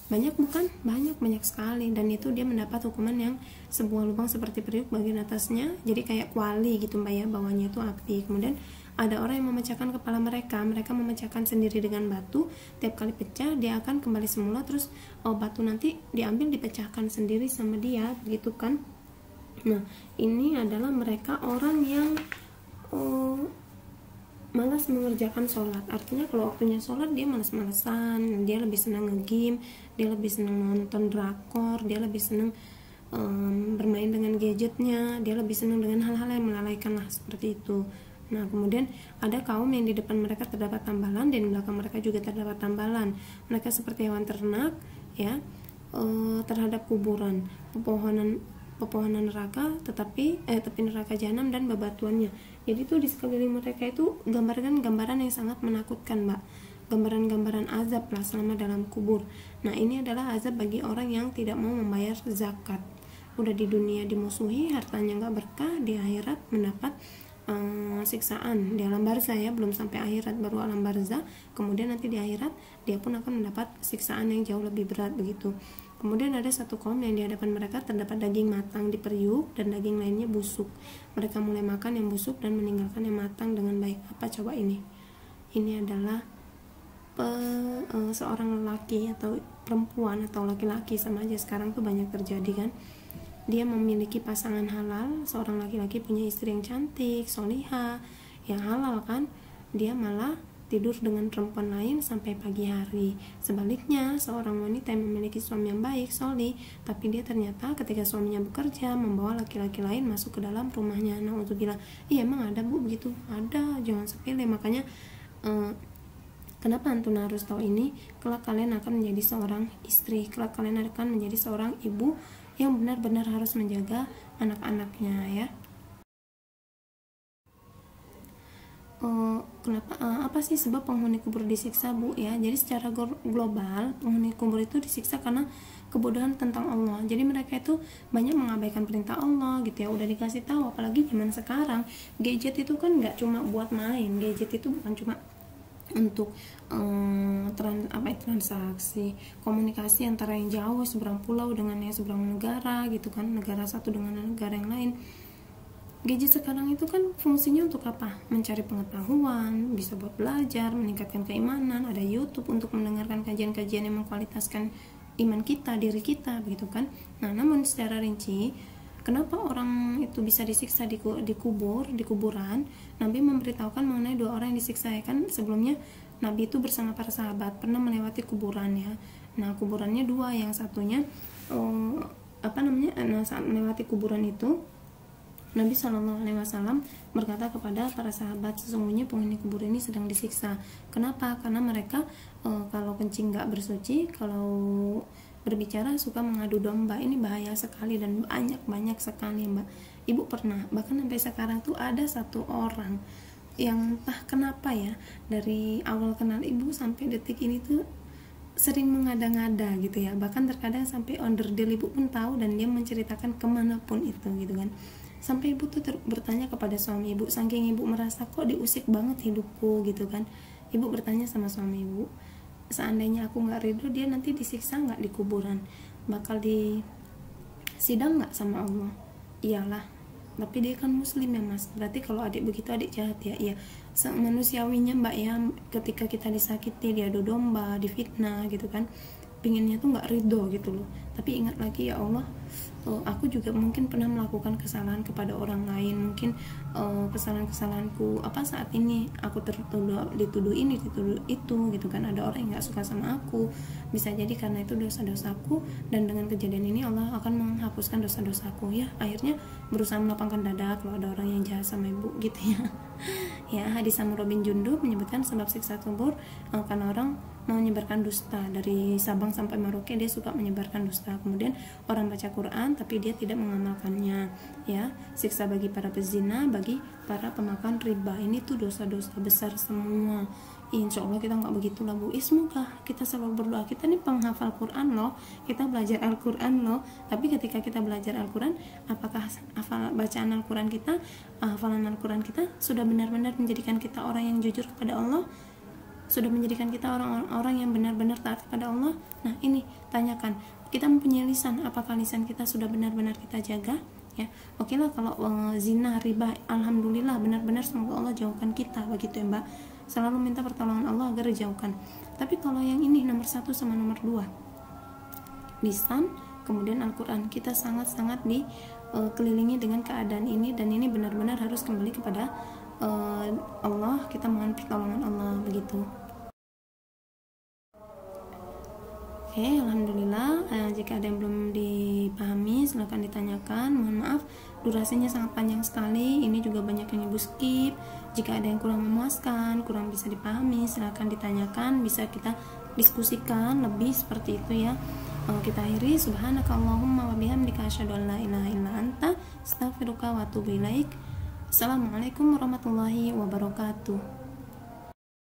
banyak sekali, dan itu dia mendapat hukuman yang sebuah lubang seperti periuk bagian atasnya, jadi kayak kuali gitu mbak ya, bawahnya itu api. Kemudian ada orang yang memecahkan kepala mereka memecahkan sendiri dengan batu, tiap kali pecah dia akan kembali semula, terus batu nanti diambil dipecahkan sendiri sama dia, begitu kan. Nah, ini adalah mereka orang yang malas mengerjakan sholat. Artinya kalau waktunya sholat dia malas-malasan, dia lebih senang nge-game, dia lebih senang nonton drakor, dia lebih senang bermain dengan gadgetnya, dia lebih senang dengan hal-hal yang melalaikan lah, seperti itu. Nah, kemudian ada kaum yang di depan mereka terdapat tambalan dan di belakang mereka juga terdapat tambalan. Mereka seperti hewan ternak ya, terhadap kuburan, pepohonan neraka, tepi neraka jahanam dan bebatuannya. Jadi itu di sekeliling mereka itu gambaran yang sangat menakutkan mbak, gambaran azab lah selama dalam kubur. Nah, ini adalah azab bagi orang yang tidak mau membayar zakat. Udah di dunia dimusuhi, hartanya nggak berkah, di akhirat mendapat siksaan di alam barzah ya, belum sampai akhirat, baru alam barzah. Kemudian nanti di akhirat dia pun akan mendapat siksaan yang jauh lebih berat begitu. Kemudian ada satu kaum yang di hadapan mereka terdapat daging matang di periuk dan daging lainnya busuk. Mereka mulai makan yang busuk dan meninggalkan yang matang dengan baik. Apa coba ini? Ini adalah seorang lelaki atau perempuan atau laki-laki, sama aja sekarang tuh banyak terjadi kan. Dia memiliki pasangan halal, seorang laki-laki punya istri yang cantik, solihah, yang halal kan, dia malah tidur dengan perempuan lain sampai pagi hari. Sebaliknya, seorang wanita yang memiliki suami yang baik, solih, tapi dia ternyata ketika suaminya bekerja membawa laki-laki lain masuk ke dalam rumahnya. Nah, untuk bilang, iya emang ada bu begitu, ada, jangan sepele. Makanya kenapa antum harus tahu ini? Kelak kalian akan menjadi seorang istri, kelak kalian akan menjadi seorang ibu yang benar-benar harus menjaga anak-anaknya ya. Apa sih sebab penghuni kubur disiksa bu ya? Jadi secara global penghuni kubur itu disiksa karena kebodohan tentang Allah. Jadi mereka itu banyak mengabaikan perintah Allah gitu ya. Udah dikasih tahu, apalagi zaman sekarang gadget itu kan nggak cuma buat main, gadget itu bukan cuma untuk transaksi, komunikasi antara yang jauh seberang pulau dengan yang seberang negara gitu kan, negara satu dengan negara yang lain. Gadget sekarang itu kan fungsinya untuk apa? Mencari pengetahuan, bisa buat belajar, meningkatkan keimanan, ada YouTube untuk mendengarkan kajian-kajian yang mengkualitaskan iman kita, diri kita begitu kan. Nah, namun secara rinci, kenapa orang itu bisa disiksa di kuburan? Nabi memberitahukan mengenai dua orang yang disiksa ya kan. Sebelumnya Nabi itu bersama para sahabat pernah melewati kuburan ya. Nah, kuburannya dua, yang satunya saat melewati kuburan itu Nabi SAW berkata kepada para sahabat, sesungguhnya penghuni kubur ini sedang disiksa. Kenapa? Karena mereka kalau kencing nggak bersuci, kalau berbicara suka mengadu domba. Ini bahaya sekali dan banyak sekali mbak. Ibu pernah, bahkan sampai sekarang tuh ada satu orang yang entah kenapa ya, dari awal kenal ibu sampai detik ini tuh sering mengada-ngada gitu ya. Bahkan terkadang sampai onderdil ibu pun tahu dan dia menceritakan kemanapun itu gitu kan. Sampai ibu tuh bertanya kepada suami ibu, saking ibu merasa kok diusik banget hidupku gitu kan. Ibu bertanya sama suami ibu, seandainya aku nggak ridho, dia nanti disiksa nggak di kuburan, bakal disidang nggak sama Allah? Iyalah, tapi dia kan muslim ya mas, berarti kalau adik begitu adik jahat ya. Iya, manusiawinya mbak ya, ketika kita disakiti, diadu domba, difitnah gitu kan, pinginnya tuh nggak ridho gitu loh. Tapi ingat lagi, ya Allah, aku juga mungkin pernah melakukan kesalahan kepada orang lain, mungkin kesalahan-kesalahanku saat ini aku dituduh ini, dituduh itu gitu kan, ada orang yang nggak suka sama aku, bisa jadi karena itu dosa-dosaku, dan dengan kejadian ini Allah akan menghapuskan dosa-dosaku. Ya akhirnya berusaha melapangkan dada kalau ada orang yang jahat sama ibu gitu ya. Ya, hadis Samurah bin Jundub menyebutkan sebab siksa kubur karena orang menyebarkan dusta. Dari Sabang sampai Merauke dia suka menyebarkan dusta. Kemudian orang baca Quran tapi dia tidak mengamalkannya. Ya, siksa bagi para pezina, bagi para pemakan riba. Ini tuh dosa-dosa besar semua. Insya Allah kita nggak begitulah Bu. Semoga kita selalu berdoa. Kita nih penghafal Quran loh, kita belajar Al-Quran loh. Tapi ketika kita belajar Al-Quran, apakah bacaan Al-Quran kita, hafalan Al-Quran kita sudah benar-benar menjadikan kita orang yang jujur kepada Allah? Sudah menjadikan kita orang-orang yang benar-benar taat kepada Allah? Nah ini tanyakan, kita mempunyai lisan, apakah lisan kita sudah benar-benar kita jaga? Ya, oke lah kalau zina, riba, alhamdulillah benar-benar semoga Allah jauhkan kita, begitu ya Mbak. Selalu minta pertolongan Allah agar dijauhkan. Tapi kalau yang ini nomor 1 sama nomor 2, lisan, kemudian Al-Quran, kita sangat-sangat dikelilingi dengan keadaan ini, dan ini benar-benar harus kembali kepada Allah, kita mohon pertolongan Allah, begitu. Oke, alhamdulillah. Jika ada yang belum dipahami silahkan ditanyakan. Mohon maaf durasinya sangat panjang sekali, ini juga banyak yang ibu skip. Jika ada yang kurang memuaskan, kurang bisa dipahami, silahkan ditanyakan, bisa kita diskusikan lebih seperti itu ya. Kita akhiri, subhanakallahumma wa bihamdika asyhadu an la ilaha illa anta astaghfiruka wa atubu ilaik. Assalamualaikum warahmatullahi wabarakatuh.